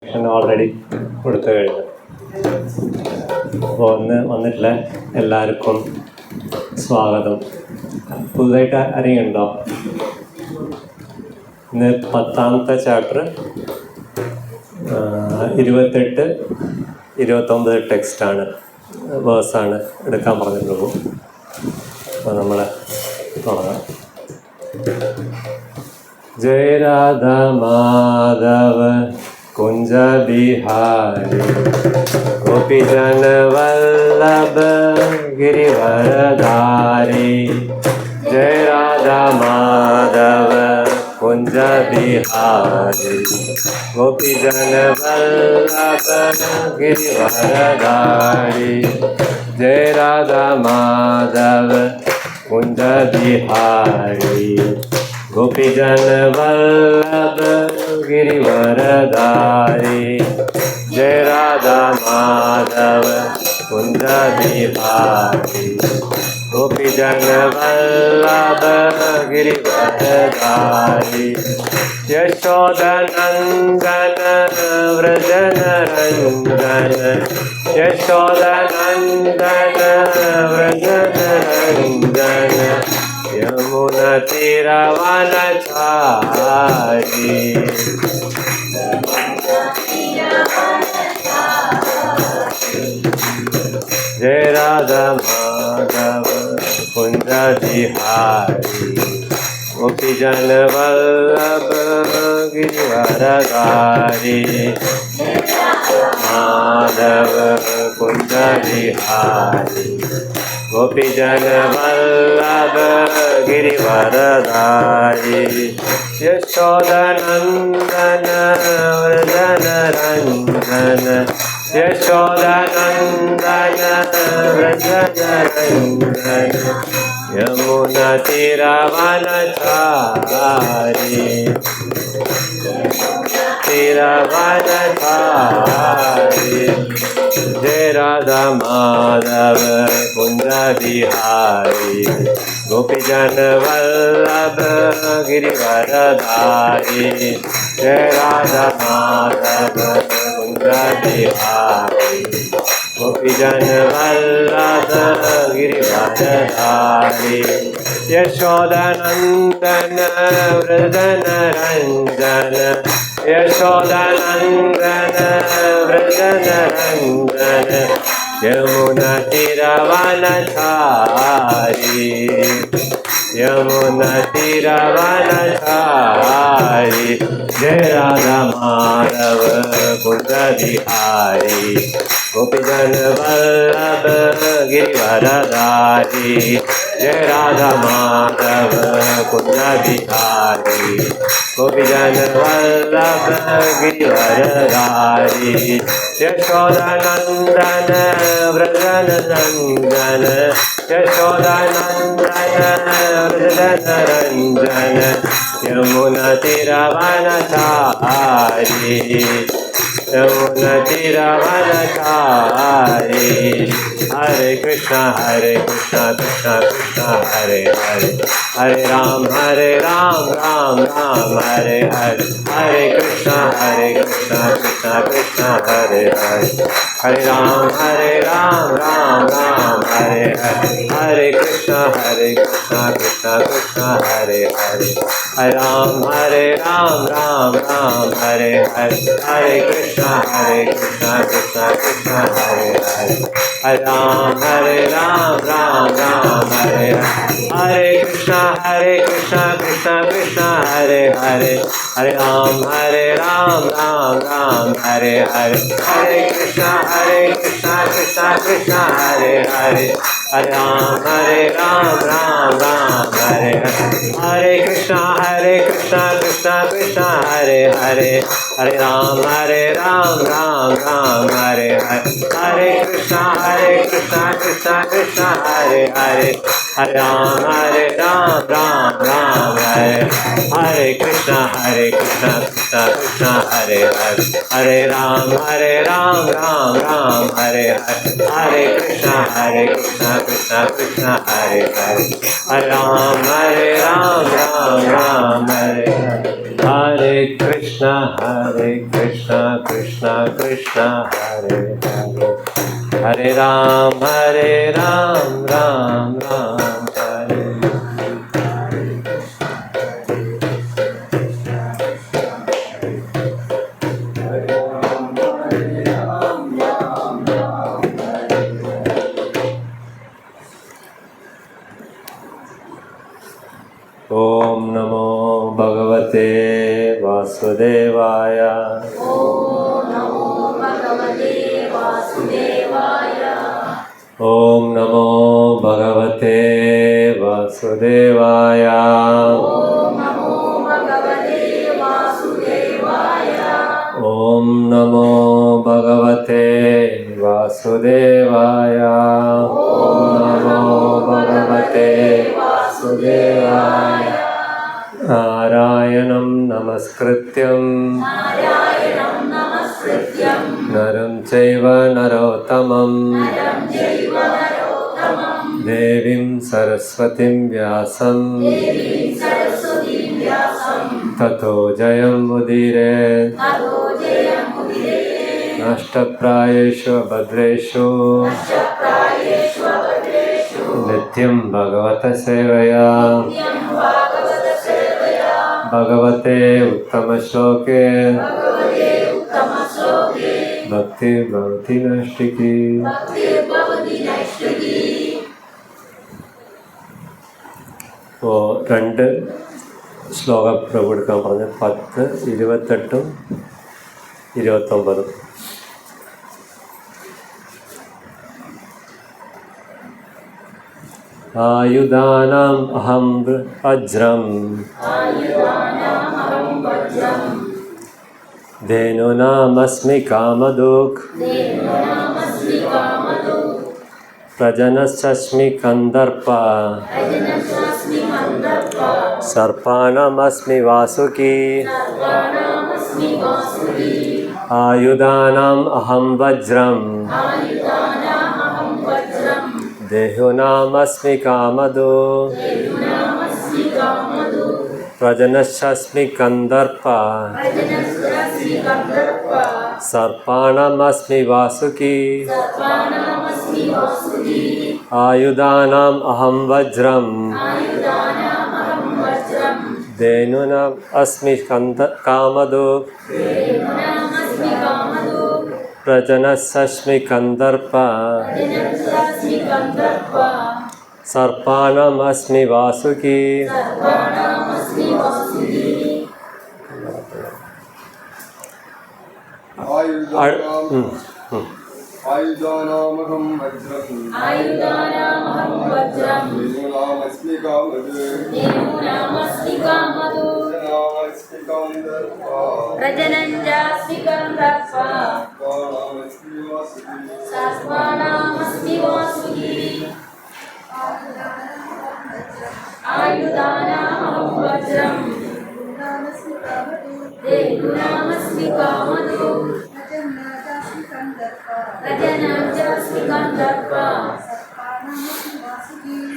Introduction already കൊടുത്തു കഴിഞ്ഞു. അപ്പോൾ ഒന്ന് വന്നിട്ടില്ല എല്ലാവർക്കും സ്വാഗതം. പുതുതായിട്ട് അറിയുന്നുണ്ടോ? ഇന്ന് 10ാമത്തെ ചാപ്റ്റർ 28, 29 ടെക്സ്റ്റാണ്, വേഴ്സാണ് എടുക്കാൻ പറഞ്ഞിട്ടുള്ളൂ. അപ്പോൾ നമ്മൾ തുടങ്ങാം. जय राधा माधव कुंज बिहारी गोपीजन वल्लभ गिरिवरधारी. जय राधा माधव कुंज बिहारी गोपीजन वल्लभ गिरिवरधारी. जय राधा माधव कुंज बिहारी गोपीजन वल्लभ गिरिवरधारी. जय राधा माधव कुंज बिहारी गोपीजन वल्लभ गिरिवरधारी. यशोदनंदन व्रजन रंजन यशोदनंदन व्रजन रंजन यमुना तीरवनचारी. जय राधा माधव कुंज बिहारी गोपीजन वल्लभ गिरिवरधारी. माधव कुंज बिहारी गोपीजन वल्लभ गिरिवरधारी. यशोदनंदन व्रजन रंजन यशोदनंदन व्रजन रंजन यमुना तीरवनचारी. तीरवनचारी. जय राधा माधव कुंज बिहारी गोपीजन वल्लभ गिरिवरधारी. जय राधा माधव कुंज बिहारी गोपीजन वल्लभ गिरिवरधारी. यशोदनंदन व्रजन रंजन यशोदनंदन व्रजन रंजन यमुना तीरवनचारी. यमुना तीरवनचारी. जय राधा माधव कुंज बिहारी गोपीजन वल्लभ गिरिवरधारी. जय राधा माधव कुंज बिहारी गोपीजन वल्लभ गिरिवरधारी. यशोदनंदन व्रजन रंजन यशोदनंदन व्रजन रंजन यमुना तीरवनचारी. यमुना तीरवनचारी. हरे Krishna Krishna Krishna Hare Hare Hare Ram Ram Ram Hare Hare Hare Krishna Krishna Krishna Hare Hare Hare Ram Ram Ram Hare Hare Hare Krishna Krishna Krishna Hare Hare Hare Ram Ram Hare Hare Hare Krishna Krishna Krishna Hare Hare Hare Ram Ram Hare Hare Krishna Krishna Krishna Hare Hare Hare Ram Ram Hare Hare Hare Krishna Krishna Krishna Hare Hare Hare Ram Ram Hare Hare Hare Krishna Krishna Krishna Hare Hare Hare Ram Ram Hare Hare Hare Krishna Krishna Krishna Hare Hare Hare Ram Ram Ram Hare Krishna Krishna Krishna Hare Hare Hare Ram Ram Ram Hare Hare Hare Krishna Krishna Krishna Hare Hare Hare Ram Ram Ram Hare Hare Hare Krishna Krishna Krishna Hare Hare Hare Ram Ram Hare Om Namo Bhagavate Vasudevaya. Om Namo Bhagavate Vasudevaya. Om Namo Bhagavate Vasudevaya. Om Namo Bhagavate Vasudevaya. Om Namo Bhagavate Vasudevaya. Om Namo Bhagavate Vasudevaya. Narayanam Namaskrityam Narayanam Namaskrityam Naram Chaiva Narottamam Naram Chaiva Narottamam Devim Saraswatim Vyasam Devim Saraswatim Vyasam Tato Jayam Mudire Tato Jayam Mudire Nashtaprayeshu Bhadreshu Nashtaprayeshu Abhadreshu Nityam Bhagavata Sevaya Nityam Bhagavata Sevaya Bhagavate Uttama Shloke Bhagavate Uttama Shloke Bhakti Bhavati Nashtiki. Bhakti Bhavati Naishtaki. അപ്പോൾ 2 ശ്ലോകം പ്രഭു എടുക്കാൻ പറഞ്ഞു 10, 28, 29. ആയുധാനാം അഹം വജ്രം Ayudanamaham Vajram ധേനൂനാമസ്മി കാമദുക് Devanamasti Kamadu പ്രജനശ്ചസ്മി കന്ദർപ്പ Ajanashasmi Mandarpa സർപ്പാണമസ്മി Vasuki Sarvanamasti Vasudi ആയുധാനാം അഹം വജ്രം Ayudanamaham Vajram ദേഹുനാമസ്മി കാമദു Devanamasti Kamadu പ്രജനശ്ചസ്മി കന്ദർപ്പ Ajanashasmi Kandarpa സർപ്പാണമസ്മി Vasuki Sarvanamasti Vasudi ആയുധാനാം അഹം വജ്രം Ayudanamaham Vajram ധേനുനാം Azmi കാമദു Devanamasti Kamadu പ്രജനശ്ചസ്മി കന്ദർപ്പ Ajanashasmi Kandarpa സർപ്പാണമസ്മി Vasuki Sarvanamasti Vasudi आयुधानामहं वज्रं Ayudanamaham Vajram देवानामस्मि कामधु Devanamasti Kamadu जनामस्मि कामदर्पा Prajananjasmi Kandarpa प्राणामस्मि Vasudev Sarvanamasti Vasudi Ayudanamaham Vajram Devanamasti Kamadu Prajananjasmi Kandarpa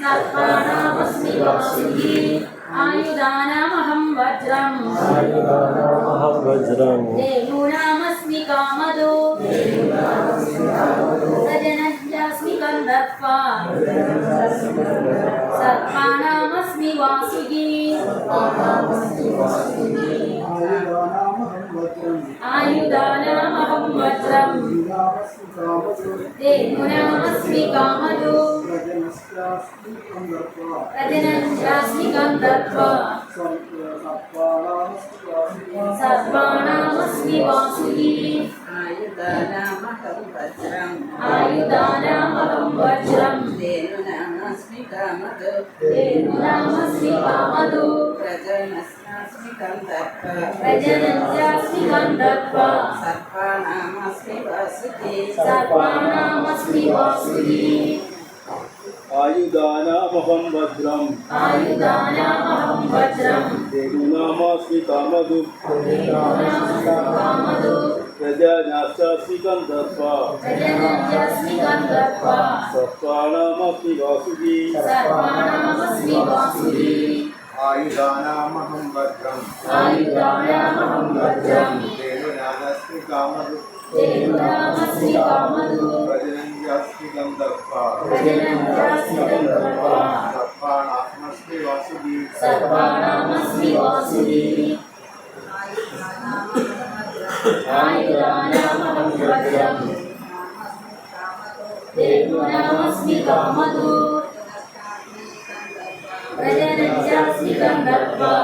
Sarvanamasti Vasudi Ayudanamaham Vajram അഹം വജ്രം Devanamasti Kamadu Prajananjasmi Kandarpa Sarvanamasti Vasudi Ayudanamaham Vajram Devanamasti Kamadu Prajananjasmi Kandarpa Sarvanamasti Vasudi Ayudanamaham Vajram Ayudanamaham Vajram Devanamasti Kamadu Devanamasti Kamadu Prajanasmi Kandarpa Prajananjasmi Kandarpa Sarvanamasti Vasudi Sarvanamasti Vasudi आयुधानामहं वज्रम् आयुधानामहं वज्रं धेनुनामास्मि कामधु कामधु प्रजानास्मि गन्धर्वा प्रजनन्यस्मि गन्धर्वा सत्त्वानामस्मि Vasuki सर्वाणामस्मि Vasuki आयुधानामहं वज्रम् आयुधानामहं वज्रं धेनुनामस्मि कामधु धेनुनामस्मि कामधु प्रजनन्यास्मि गन्धर्वा प्रजनन्यस्मि गन्धर्वा सत्त्वानामस्मि Vasuki सर्वाणामस्मि Vasuki आयुधानामहं वज्रं धेनुनामस्मि कामधु प्रजनन्यस्मि गन्धर्वा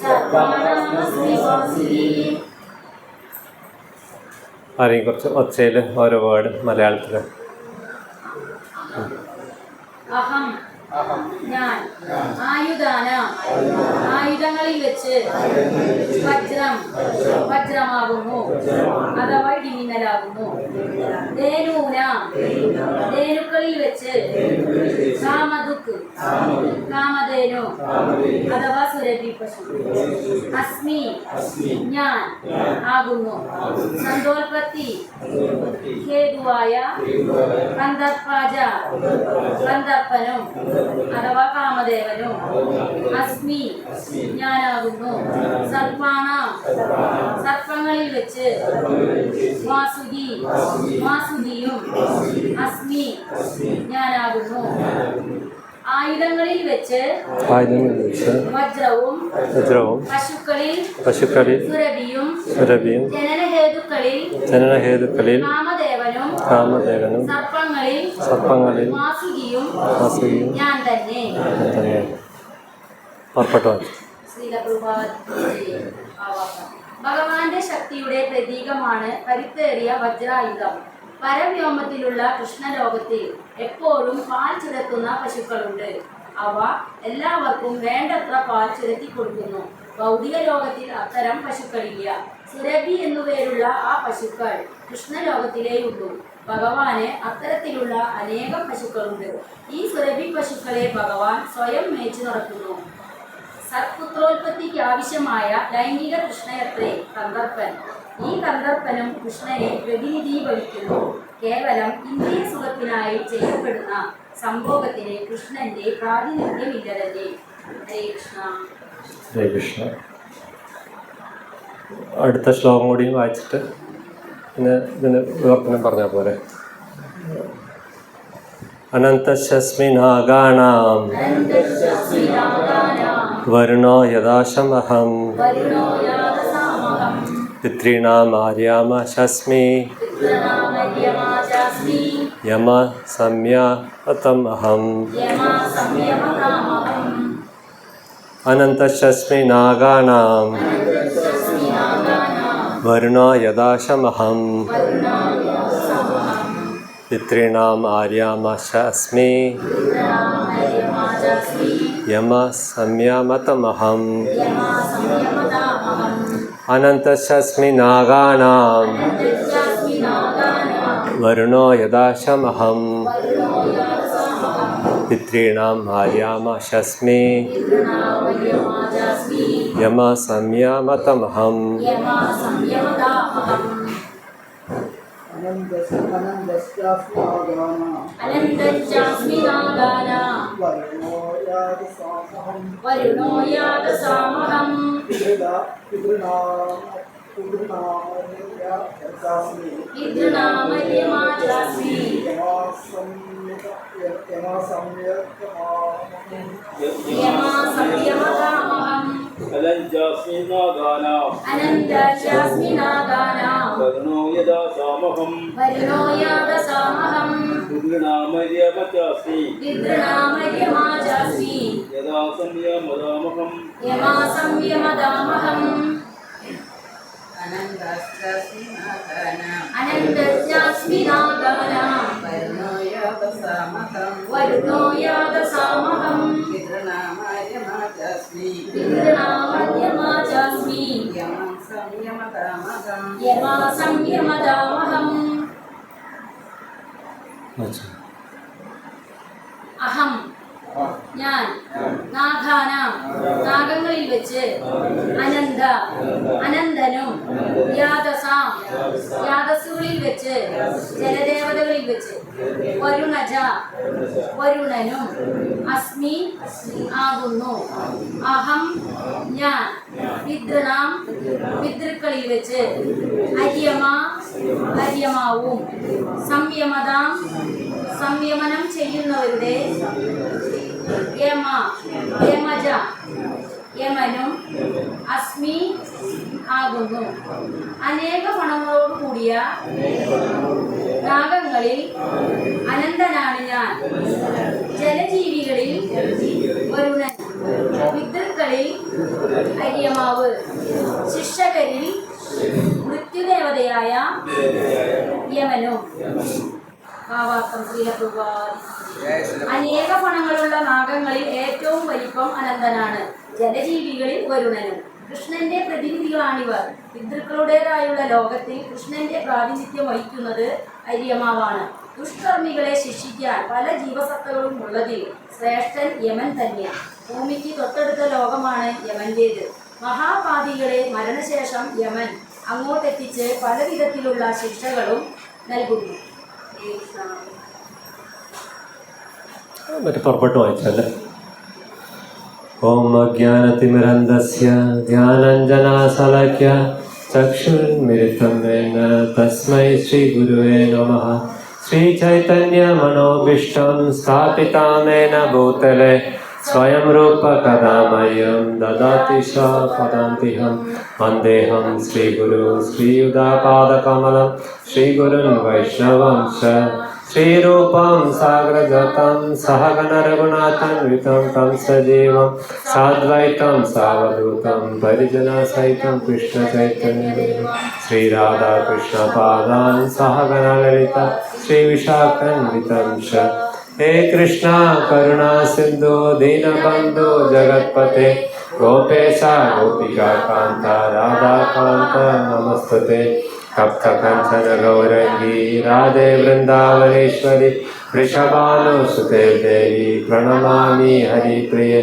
सर्वाणामस्मि Vasuki ആരെയും കുറച്ച് ഒച്ചയിൽ ഓരോ word മലയാളത്തിൽ. അഹം ഞാൻ ആയുധാനാം ആയുധങ്ങളിൽ വെച്ച് വജ്രം വജ്രമാകുന്നു അഥവാ ഇടിമിന്നലാകുന്നു. ധേനൂനാം ധേനുക്കളിൽ വെച്ച് കാമധുക്ക് കാമധേനു അഥവാ സുരഭി പശു. അസ്മി ഞാൻ ആകുന്നു. സന്തോൽപത്തി ഹേതുവായ കന്ദർപ്പാജ കന്ദർപ്പനും അഥവാ കാമദേവനും. അസ്മി ഞാനാകുന്നു. സർപ്പാണ സർപ്പങ്ങളിൽ വെച്ച് വാസുകി വാസുകിയും. അസ്മി ഞാനാകുന്നു. ആയുധങ്ങളിൽ വെച്ച് വജ്രവും പശുക്കളിൽ സുരഭിയും ജനനഹേതുക്കളിൽ കാമദേവനും സർപ്പങ്ങളിൽ വാസുകിയും ഞാൻ തന്നെ. ഭഗവാന്റെ ശക്തിയുടെ പ്രതീകമാണ് കരുത്തേറിയ വജ്രായുധം. പരവ്യോമത്തിലുള്ള കൃഷ്ണലോകത്തിൽ എപ്പോഴും പാൽ ചുരത്തുന്ന പശുക്കളുണ്ട്. അവ എല്ലാവർക്കും വേണ്ടത്ര പാൽ ചുരത്തി കൊടുക്കുന്നു. ഭൗതിക ലോകത്തിൽ അത്തരം പശുക്കളില്ല. സുരഭി എന്നുപേരുള്ള ആ പശുക്കൾ കൃഷ്ണലോകത്തിലേയുള്ളൂ. ഭഗവാന് അത്തരത്തിലുള്ള അനേകം പശുക്കളുണ്ട്. ഈ സുരഭി പശുക്കളെ ഭഗവാൻ സ്വയം മേച്ചു നടത്തുന്നു. സത്പുത്രോൽപത്തിക്ക് ആവശ്യമായ ലൈംഗിക കൃഷ്ണയത്രേ കന്ദർപ്പൻ. ഈ കന്ദർപ്പനും കൃഷ്ണനെ പ്രതിനിധീകരിക്കുന്നു. കേവലം ഇന്ദ്രിയ സുഖത്തിനായി ചെയ്യപ്പെടുന്ന സംഭോഗത്തിന് കൃഷ്ണന്റെ പ്രാതിനിധ്യമില്ലതല്ലേ. ഹരേ കൃഷ്ണ. ഹരേ കൃഷ്ണ. അടുത്ത ശ്ലോകം കൂടി വായിച്ചിട്ട് പിന്നെ ഇതിന് വിവർത്തനം പറഞ്ഞാൽ പോലെ. അനന്തശസ്മിനാഗാണാം വരുണോ യദാശമഹം പിതॄണാം ആര്യാമശസ്മി യമ സംയമതമഹം. അനന്തശസ്മിനാഗാണാം വരുണോ യദാശമഹം പിതॄണാം ആര്യാമശസ്മി യമ സംയമതമഹം. അനന്തശസ്മിനാഗാണാം വരുണോ യദാശമഹം പിതॄണാം ആര്യാമശസ്മി യമ സംയമതമഹം. വരുണോ യാദസാമഹം പിതൃനാമര്യമാചാസ്മി യമാ സംയമതാമഹം. അനന്തശാസ്മി നാഗാനാം വരുണോ യദാസാമഹം പിതൃനാമര്യമാചാസ്മി യദാ സംയമതാമഹം യമാ സംയമതാമഹം. അനന്തശാസ്മി നാഗാനാം വരുണോ യാദസാമഹം പിതൃനാമര്യമാചാസ്മി യമാ സംയമതാമഹം. ഞാൻ നാഗാനാം നാഗങ്ങളിൽ വെച്ച് അനന്ത അനന്തനും യാദസാം യാദസ്സുകളിൽ വെച്ച് ജലദേവതകളിൽ വെച്ച് വരുണജ വരുണനും അസ്മി ആകുന്നു അഹം ഞാൻ പിതൃണാം പിതൃക്കളിൽ വെച്ച് അര്യമ അര്യമാവും സംയമതാം സംയമനം ചെയ്യുന്നവരുടെ യമ യമജ യമനും അസ്മി ആകുന്നു അനേക ഗുണങ്ങളോട് കൂടിയ നാഗങ്ങളിൽ അനന്തനാണ് ഞാൻ ജലജീവികളിൽ വരുണൻ പിതൃക്കളിൽ അര്യമാവ് ശിക്ഷകരിൽ മൃത്യുദേവതയായ യമനും ഭാവാർത്ഥം ശ്രീലപ്രഭാതി അനേക ഗുണങ്ങളുള്ള നാഗങ്ങളിൽ ഏറ്റവും വലിപ്പം അനന്തനാണ് ജലജീവികളിൽ വരുണനും കൃഷ്ണന്റെ പ്രതിനിധികളാണിവർ പിതൃക്കളുടേതായുള്ള ലോകത്തിൽ കൃഷ്ണന്റെ പ്രാതിനിധ്യം വഹിക്കുന്നത് അര്യമാവാണ് ദുഷ്കർമ്മികളെ ശിക്ഷിക്കാൻ പല ജീവസത്തകളും ഉള്ളതിൽ ശ്രേഷ്ഠൻ യമൻ തന്നെ ഭൂമിക്ക് തൊട്ടടുത്ത ലോകമാണ് യമന്റേത് മഹാപാതികളെ മരണശേഷം യമൻ അങ്ങോട്ടെത്തിച്ച് പല വിധത്തിലുള്ള ശിക്ഷകളും നൽകുന്നു മറ്റേ പുറപ്പെട്ട് വായിച്ചല്ലേ. ഓം അജ്ഞാനതിമിരന്ധസ്യ ധ്യാനഞ്ജനാശലാക്യ ചക്ഷുർമിലിതം യേന തസ്മൈ ശ്രീഗുരുവേ നമഃ. ശ്രീചൈതന്യമനോഭീഷ്ടം സ്ഥാപിതാമേന ഭൂതലെ സ്വയം രൂപ കഥാ മह्यं ദദാതി പദാന്തിഹം. വന്ദേഹം ശ്രീഗുരു ശ്രീയുതാപാദകമലം ശ്രീഗുരുൻ വൈഷ്ണവം ച ശ്രീരൂപം സാഗ്രജാതം സഹഗണ രഘുനാഥാന്വിതം തം സജീവം സാദ്വൈതം സാവധൂതം പരിജനസഹിതം കൃഷ്ണ ചൈതന്യദേവം ശ്രീരാധാകൃഷ്ണപാദാൻ സഹഗണ ലളിത ശ്രീവിശാഖാന്വിതം ച. हे कृष्णा करुणा सिंधु दीनबंधु जगत्पते गोपेशा गोपिका कांता राधा कांता नमस्तुते. तप्त कंचन गौरंगी राधे वृंदावनेश्वरी वृषभानुसुते देवी प्रणमामि हरिप्रिय.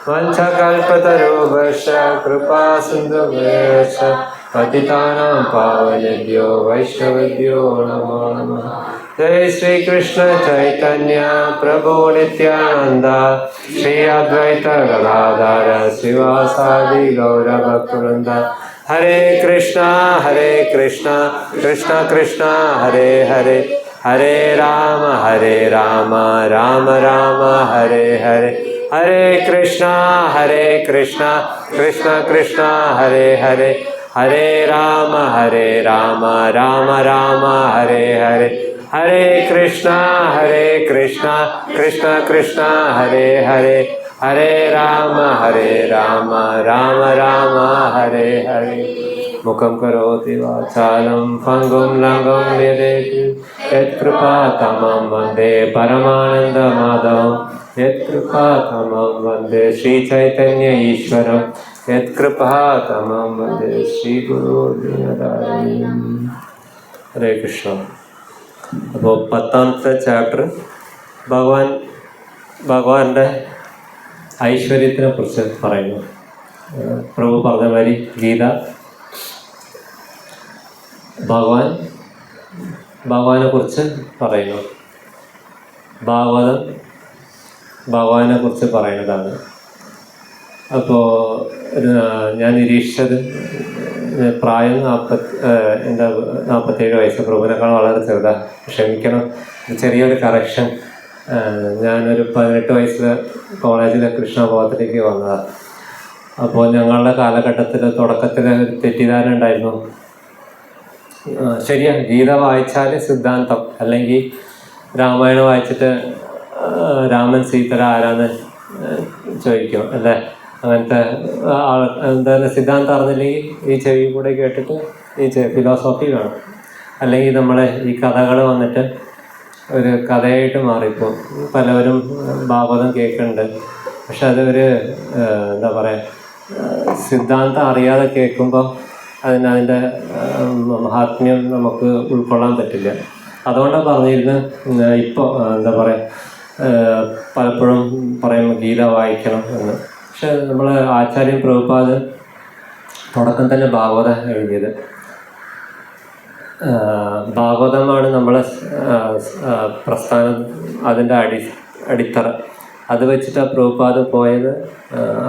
वंशकल्पतरुभ्यश्च कृपा सिन्धुभ्यश्च पतितानां पावनेभ्यो वैष्णवेभ्यो नमो नमः. जय श्री कृष्ण चैतन्य प्रभु नित्यानंद श्री अद्वैत गदाधर शिवासादि गौरभक्तवृंद. हरे कृष्णा कृष्ण कृष्ण हरे हरे हरे राम राम राम हरे हरे. हरे कृष्णा कृष्ण कृष्ण हरे हरे हरे राम राम राम हरे हरे. हरे कृष्णा कृष्ण कृष्ण हरे हरे हरे राम राम राम हरे हरे. मुखं करोति वाचालं पङ्गुं लङ्घं यदेति यत्कृपातमं वन्दे परमानन्दमाधवं. यत्कृपातमं वन्दे श्रीचैतन्य ईश्वरं यत्कृपातमं वन्दे श्रीगुरु दीनदयाळं. हरे कृष्ण. അപ്പോൾ 10ാമത്തെ ചാപ്റ്റർ ഭഗവാന്റെ ഐശ്വര്യത്തിനെ കുറിച്ച് പറയുന്നു. പ്രഭു പറഞ്ഞ മാതിരി ഗീത ഭഗവാനെ കുറിച്ച് പറയുന്നു. ഭാഗവതം ഭഗവാനെ കുറിച്ച് പറയുന്നതാണ്. അപ്പോൾ ഞാൻ നിരീക്ഷിച്ചത് പ്രായം 47 വയസ്സ്. പ്രഭുവിനേക്കാൾ വളരെ ചെറുതാണ്. ക്ഷമിക്കണം, ചെറിയൊരു കറക്ഷൻ. ഞാനൊരു 18 വയസ്സിൽ കോളേജിൽ കൃഷ്ണബോധത്തിലേക്ക് വന്നതാണ്. അപ്പോൾ ഞങ്ങളുടെ കാലഘട്ടത്തിൽ തുടക്കത്തിൽ ഒരു തെറ്റിദ്ധാരണ ഉണ്ടായിരുന്നു. ശരിയാണ്, ഗീത വായിച്ചാൽ സിദ്ധാന്തം, അല്ലെങ്കിൽ രാമായണം വായിച്ചിട്ട് രാമൻ സീതര ആരാന്ന് ചോദിക്കും അല്ലേ. അങ്ങനത്തെ എന്തായാലും സിദ്ധാന്തം അറിഞ്ഞില്ലെങ്കിൽ ഈ ചെവി കൂടെ കേട്ടിട്ട് ഈ ഫിലോസോഫി വേണം. അല്ലെങ്കിൽ നമ്മളെ ഈ കഥകൾ വന്നിട്ട് ഒരു കഥയായിട്ട് മാറിപ്പോൾ പലവരും ഭാഗവതം കേൾക്കുന്നുണ്ട്. പക്ഷെ അതൊരു എന്താ പറയുക, സിദ്ധാന്തം അറിയാതെ കേൾക്കുമ്പോൾ അതിൻ്റെ മഹാത്മ്യം നമുക്ക് ഉൾക്കൊള്ളാൻ പറ്റില്ല. അതുകൊണ്ടാണ് പറഞ്ഞിരുന്നത് ഇപ്പോൾ എന്താ പറയുക, പലപ്പോഴും പറയും ഗീത വായിക്കണം എന്ന്. പക്ഷെ നമ്മൾ ആചാര്യൻ പ്രഭുപാദ് തുടക്കം തന്നെ ഭാഗവതം എഴുതിയത്. ഭാഗവതമാണ് നമ്മളെ പ്രസ്ഥാനം, അതിൻ്റെ അടിത്തറ. അത് വെച്ചിട്ടാണ് പ്രഭുപാദ് പോയത്.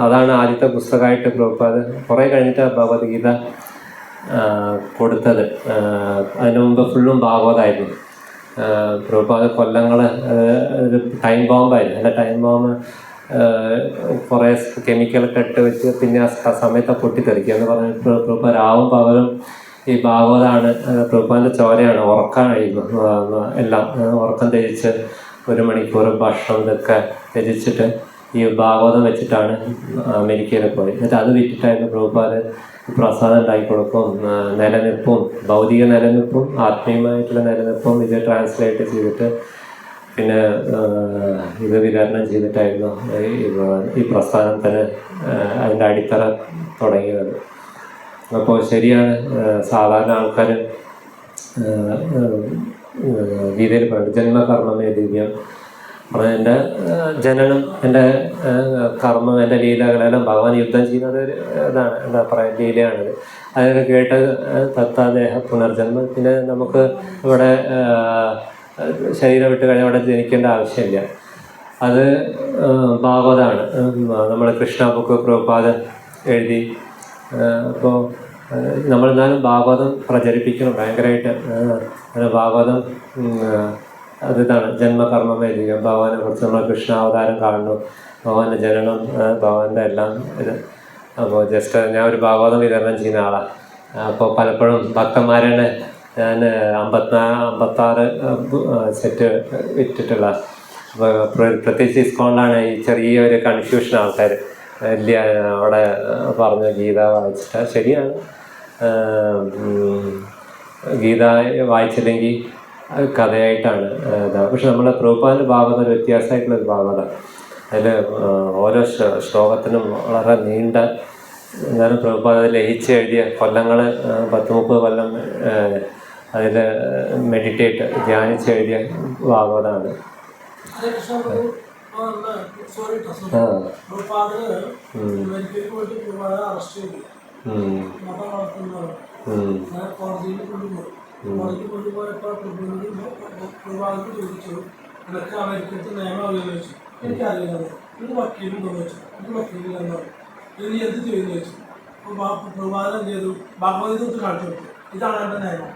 അതാണ് ആദ്യത്തെ പുസ്തകമായിട്ട് പ്രഭുപാദ് കുറേ കഴിഞ്ഞിട്ടാണ് ഭഗവത്ഗീത കൊടുത്തത്. അതിന് മുമ്പ് ഫുള്ളും ഭാഗവതമായിരുന്നു. പ്രഭുപാദ് കൊല്ലങ്ങൾ ഒരു ടൈം ബോംബായിരുന്നു. അല്ല, ടൈം ബോംബ് കുറേ കെമിക്കലൊക്കെ ഇട്ട് വെച്ച് പിന്നെ ആ സമയത്ത് പൊട്ടിത്തെറിക്കുക എന്ന് പറഞ്ഞ് പ്രഭുപാദ് രാവും പകലും ഈ ഭാഗവതമാണ് പ്രഭുപാദിൻ്റെ ചോരയാണ്. ഉറക്കമായിരുന്നു എല്ലാം. ഉറക്കം ത്യജിച്ച് 1 മണിക്കൂർ ഭക്ഷണം ഇതൊക്കെ ത്യജിച്ചിട്ട് ഈ ഭാഗവതം വെച്ചിട്ടാണ് അമേരിക്കയിൽ പോയത്. എന്നിട്ട് അത് വിറ്റിട്ടായിരുന്നു പ്രഭുപാദ് പ്രസാദം ഉണ്ടാക്കി കൊടുക്കും. നിലനിൽപ്പും, ഭൗതിക നിലനിൽപ്പും ആത്മീയമായിട്ടുള്ള നിലനിൽപ്പും ഇത് ട്രാൻസ്ലേറ്റ് ചെയ്തിട്ട് പിന്നെ ഇത് വിതരണം ചെയ്തിട്ടായിരുന്നു ഈ പ്രസ്ഥാനത്തിന് അതിൻ്റെ അടിത്തറ തുടങ്ങിയത്. അപ്പോൾ ശരിയാണ്, സാധാരണ ആൾക്കാർ ഗീതയിൽ പറയുന്നത് ജന്മകർമ്മമേ ദിവ്യം. അപ്പോൾ എൻ്റെ ജനനം, എൻ്റെ കർമ്മം, എൻ്റെ ലീലകളെല്ലാം ഭഗവാൻ യുദ്ധം ചെയ്യുന്നത് ഇതാണ്, എന്താ പറയുക, ലീലയാണിത്. അതൊക്കെ കേട്ട് തത്താദേഹ പുനർജന്മം. പിന്നെ നമുക്ക് ഇവിടെ ശരീരം വിട്ട് കഴിഞ്ഞാൽ അവിടെ ജനിക്കേണ്ട ആവശ്യമില്ല. അത് ഭാഗവതമാണ്. നമ്മൾ കൃഷ്ണ ബുക്ക് പ്രഭുപാദ് എഴുതി. അപ്പോൾ നമ്മളെന്നാലും ഭാഗവതം പ്രചരിപ്പിക്കണം ഭയങ്കരമായിട്ട്. ഭാഗവതം അതിതാണ് ജന്മകർമ്മമേ ദിവ്യം. ഭഗവാനെ കുറിച്ച് നമ്മൾ കൃഷ്ണാവതാരം കാണുന്നു, ഭഗവാന്റെ ജനനം, ഭഗവാന്റെ എല്ലാം ഇത്. അപ്പോൾ ജസ്റ്റ് ഞാൻ ഒരു ഭാഗവതം വിതരണം ചെയ്യുന്ന ആളാണ്. അപ്പോൾ പലപ്പോഴും ഭക്തന്മാരാണ് ഞാൻ 56 സെറ്റ് വിറ്റിട്ടുള്ള. അപ്പോൾ പ്രത്യേകിച്ച് ഇസ്കോണിലാണ് ഈ ചെറിയൊരു കൺഫ്യൂഷൻ ആൾക്കാർ വലിയ അവിടെ പറഞ്ഞു ഗീത വായിച്ചിട്ട്. ശരിയാണ്, ഗീത വായിച്ചില്ലെങ്കിൽ കഥയായിട്ടാണ് ഇതാ. പക്ഷെ നമ്മുടെ പ്രഭുപാദിൻ്റെ ഭാഗവതം ഒരു വ്യത്യാസമായിട്ടുള്ളൊരു ഭാഗവതം. അതിൽ ഓരോ ശ്ലോകത്തിനും വളരെ നീണ്ട, ഞാൻ പ്രഭുപാദ് ലയിച്ച് എഴുതിയ കൊല്ലങ്ങൾ 10-30 കൊല്ലം അതിൽ മെഡിറ്റേറ്റ് ധ്യാനിച്ച് എഴുതിയ ഭാഗവതമാണ്. ഇതാണ് എൻ്റെ നിയമം,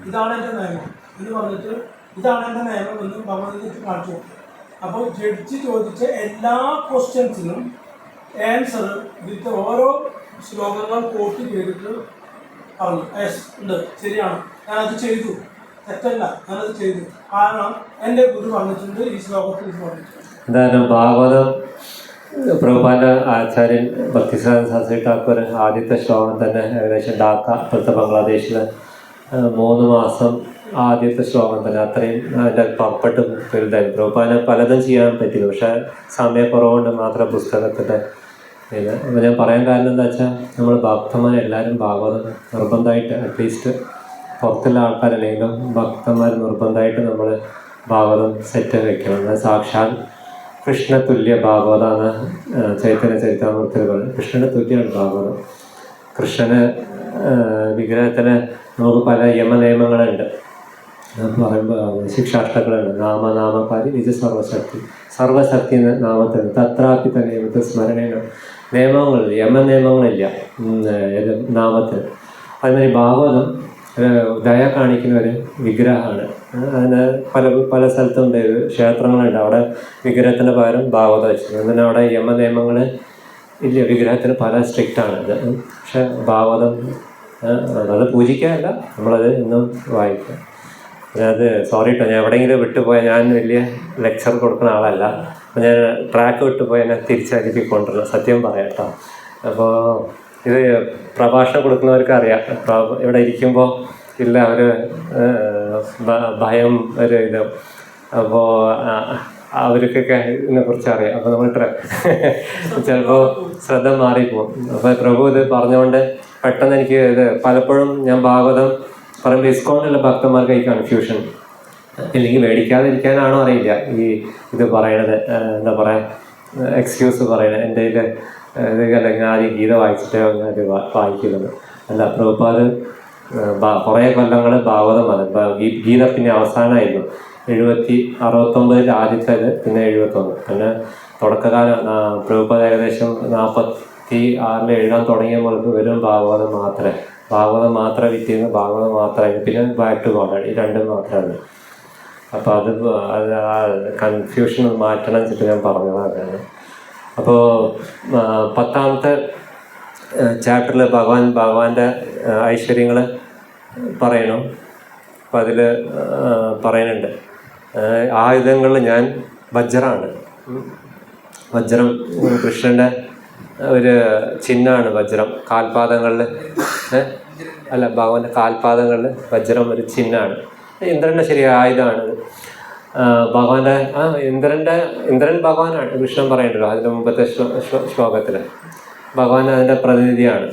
ഇതാണ് എൻ്റെ നിയമം എന്ന് പറഞ്ഞിട്ട് ഇതാണ് എൻ്റെ നിയമം എന്ന് ഭഗവത്ഗീത കാണിച്ചു കൊടുത്തു. അപ്പോൾ ജഡ്ജി ചോദിച്ച എല്ലാ ക്വസ്റ്റ്യൻസിനും ആൻസർ ഇതിൻ്റെ ഓരോ ശ്ലോകങ്ങൾ കോപ്പി ചെയ്തിട്ട് പറഞ്ഞു. യെസ്, ഉണ്ട്, ശരിയാണ്, ഞാനത് ചെയ്തു, തെറ്റല്ല, ഞാനത് ചെയ്തു. കാരണം എൻ്റെ ഗുരു പറഞ്ഞിട്ടുണ്ട്, ഈ ശ്ലോകത്തിൽ ഇത് പറഞ്ഞിട്ടുണ്ട്. എന്തായാലും ഭാഗവതം പ്രഭുപാദിൻ്റെ ആചാര്യൻ ഭക്തിസാധന ശാസ്ത്രി ഠാക്കൂർ ആദ്യത്തെ ശ്ലോകം തന്നെ ഏകദേശം ഢാക്ക, ഇപ്പോഴത്തെ ബംഗ്ലാദേശിൽ 3 മാസം ആദ്യത്തെ ശ്ലോകം തന്നെ അത്രയും അതിൻ്റെ പർപ്പട്ട് വലുതായി. പ്രഭുപാദിനെ പലതും ചെയ്യാൻ പറ്റില്ല, പക്ഷേ സമയക്കുറവുകൊണ്ട് മാത്രം പുസ്തകത്തിൻ്റെ ഇത്. അപ്പോൾ ഞാൻ പറയാൻ കാരണം എന്താ വെച്ചാൽ, നമ്മൾ ഭക്തന്മാരെല്ലാവരും ഭാഗവതം നിർബന്ധമായിട്ട്, അറ്റ്ലീസ്റ്റ് പുറത്തുള്ള ആൾക്കാരല്ലെങ്കിലും ഭക്തന്മാർ നിർബന്ധമായിട്ട് നമ്മൾ ഭാഗവതം സെറ്റ് വയ്ക്കണം. അത് സാക്ഷാൽ കൃഷ്ണതുല്യ ഭാഗവതമാണ് ചൈതന്യ ചരിതാമൃത്തിൽ പറയുന്നത്. കൃഷ്ണൻ്റെ തുല്യമാണ് ഭാഗവതം. കൃഷ്ണന് വിഗ്രഹത്തിന് നമുക്ക് പല യമനിയമങ്ങളുണ്ട്. പറയുമ്പോൾ ശിക്ഷാഷ്ടങ്ങളുണ്ട്. നാമനാമകാരി നിജ സർവശക്തി, സർവശക്തി നാമത്തിന് തത്രാപ്പി തന്നെ സ്മരണേന. നിയമങ്ങളില്ല, യമനിയമങ്ങളില്ല നാമത്തിന്. അതുമാതിരി ഭാഗവതം ദയ കാണിക്കുന്ന ഒരു വിഗ്രഹമാണ്. അതിന് പല സ്ഥലത്തുണ്ട് ക്ഷേത്രങ്ങളുണ്ട്, അവിടെ വിഗ്രഹത്തിന് പകരം ഭാഗവതം വെച്ചിട്ടുണ്ട്. അങ്ങനെ അവിടെ യമനിയമങ്ങൾ ഇല്ല, വിഗ്രഹത്തിന് പല സ്ട്രിക്റ്റാണ് ഇത്. പക്ഷെ ഭാഗവതം അത് പൂജിക്കാനല്ല, നമ്മളത് ഇന്നും വായിക്കാം. അതായത് സോറി കേട്ടോ, ഞാൻ എവിടെയെങ്കിലും വിട്ടുപോയാൽ, ഞാൻ വലിയ ലെക്ചർ കൊടുക്കുന്ന ആളല്ല. അപ്പോൾ ഞാൻ ട്രാക്ക് വിട്ടുപോയി എന്നെ തിരിച്ചരിപ്പിക്കൊണ്ടിരുന്നു, സത്യം പറയാം കേട്ടോ. അപ്പോൾ ഇത് പ്രഭാഷണം കൊടുക്കുന്നവർക്ക് അറിയാം, ഇവിടെ ഇരിക്കുമ്പോൾ ഇല്ല ഒരു ഭയം ഒരു ഇത്. അപ്പോൾ അവർക്കൊക്കെ ഇതിനെക്കുറിച്ച് അറിയാം. അപ്പോൾ നമ്മൾ ചിലപ്പോൾ ശ്രദ്ധ മാറിപ്പോവും. അപ്പോൾ പ്രഭു ഇത് പറഞ്ഞുകൊണ്ട് പെട്ടെന്ന് എനിക്ക് ഇത് പലപ്പോഴും ഞാൻ ഭാഗവതം പറയുമ്പോൾ ഇസ്കോണിലുള്ള ഭക്തന്മാർക്ക് ഈ കൺഫ്യൂഷൻ. ഇല്ലെങ്കിൽ മേടിക്കാതിരിക്കാനാണോ അറിയില്ല ഈ ഇത് പറയണത്, എന്താ പറയുക, എക്സ്ക്യൂസ് പറയണത്. എൻ്റെ ഇതൊക്കെ ഞാൻ ആദ്യം ഗീത വായിച്ചിട്ടേ അത് വായിക്കുന്നത്. അല്ല, പ്രഭുപാദ് കുറേ കൊല്ലങ്ങൾ ഭാഗവതം വന്നു. ഗീത പിന്നെ അവസാനമായിരുന്നു 69 ആദ്യത്തേത്, പിന്നെ 71. പിന്നെ തുടക്കകാലം പ്രഭുപാദ് ഏകദേശം 46 എഴുതാൻ തുടങ്ങിയപ്പോൾ വെറും ഭാഗവതം മാത്രമേ വിറ്റിരുന്നു, ഭാഗവതം മാത്രമായിരുന്നു. പിന്നെ ബാക്ക് ടു ഗോഡ്, ഈ രണ്ടും മാത്രമാണ്. അപ്പോൾ അത് ആ കൺഫ്യൂഷൻ മാറ്റണം വെച്ചിട്ട് ഞാൻ പറഞ്ഞതാണ്. അപ്പോൾ 10ാമത്തെ ചാപ്റ്ററിൽ ഭഗവാന്റെ ഐശ്വര്യങ്ങൾ പറയണം. അപ്പം അതിൽ പറയുന്നുണ്ട്, ആയുധങ്ങളിൽ ഞാൻ വജ്രമാണ്. വജ്രം കൃഷ്ണൻ്റെ ഒരു ചിഹ്നമാണ് വജ്രം. കാൽപാദങ്ങളിൽ അല്ല, ഭഗവാന്റെ കാൽപാദങ്ങളിൽ വജ്രം ഒരു ചിഹ്നമാണ്. ഇന്ദ്രൻ്റെ ശരിയായ ആയുധമാണ് ഭഗവാന്റെ. ഇന്ദ്രൻ ഭഗവാനാണ്, കൃഷ്ണൻ പറയുന്നുണ്ടല്ലോ അതിൻ്റെ മുമ്പത്തെ ശ്ലോകത്തിൽ. ഭഗവാൻ അതിൻ്റെ പ്രതിനിധിയാണ്,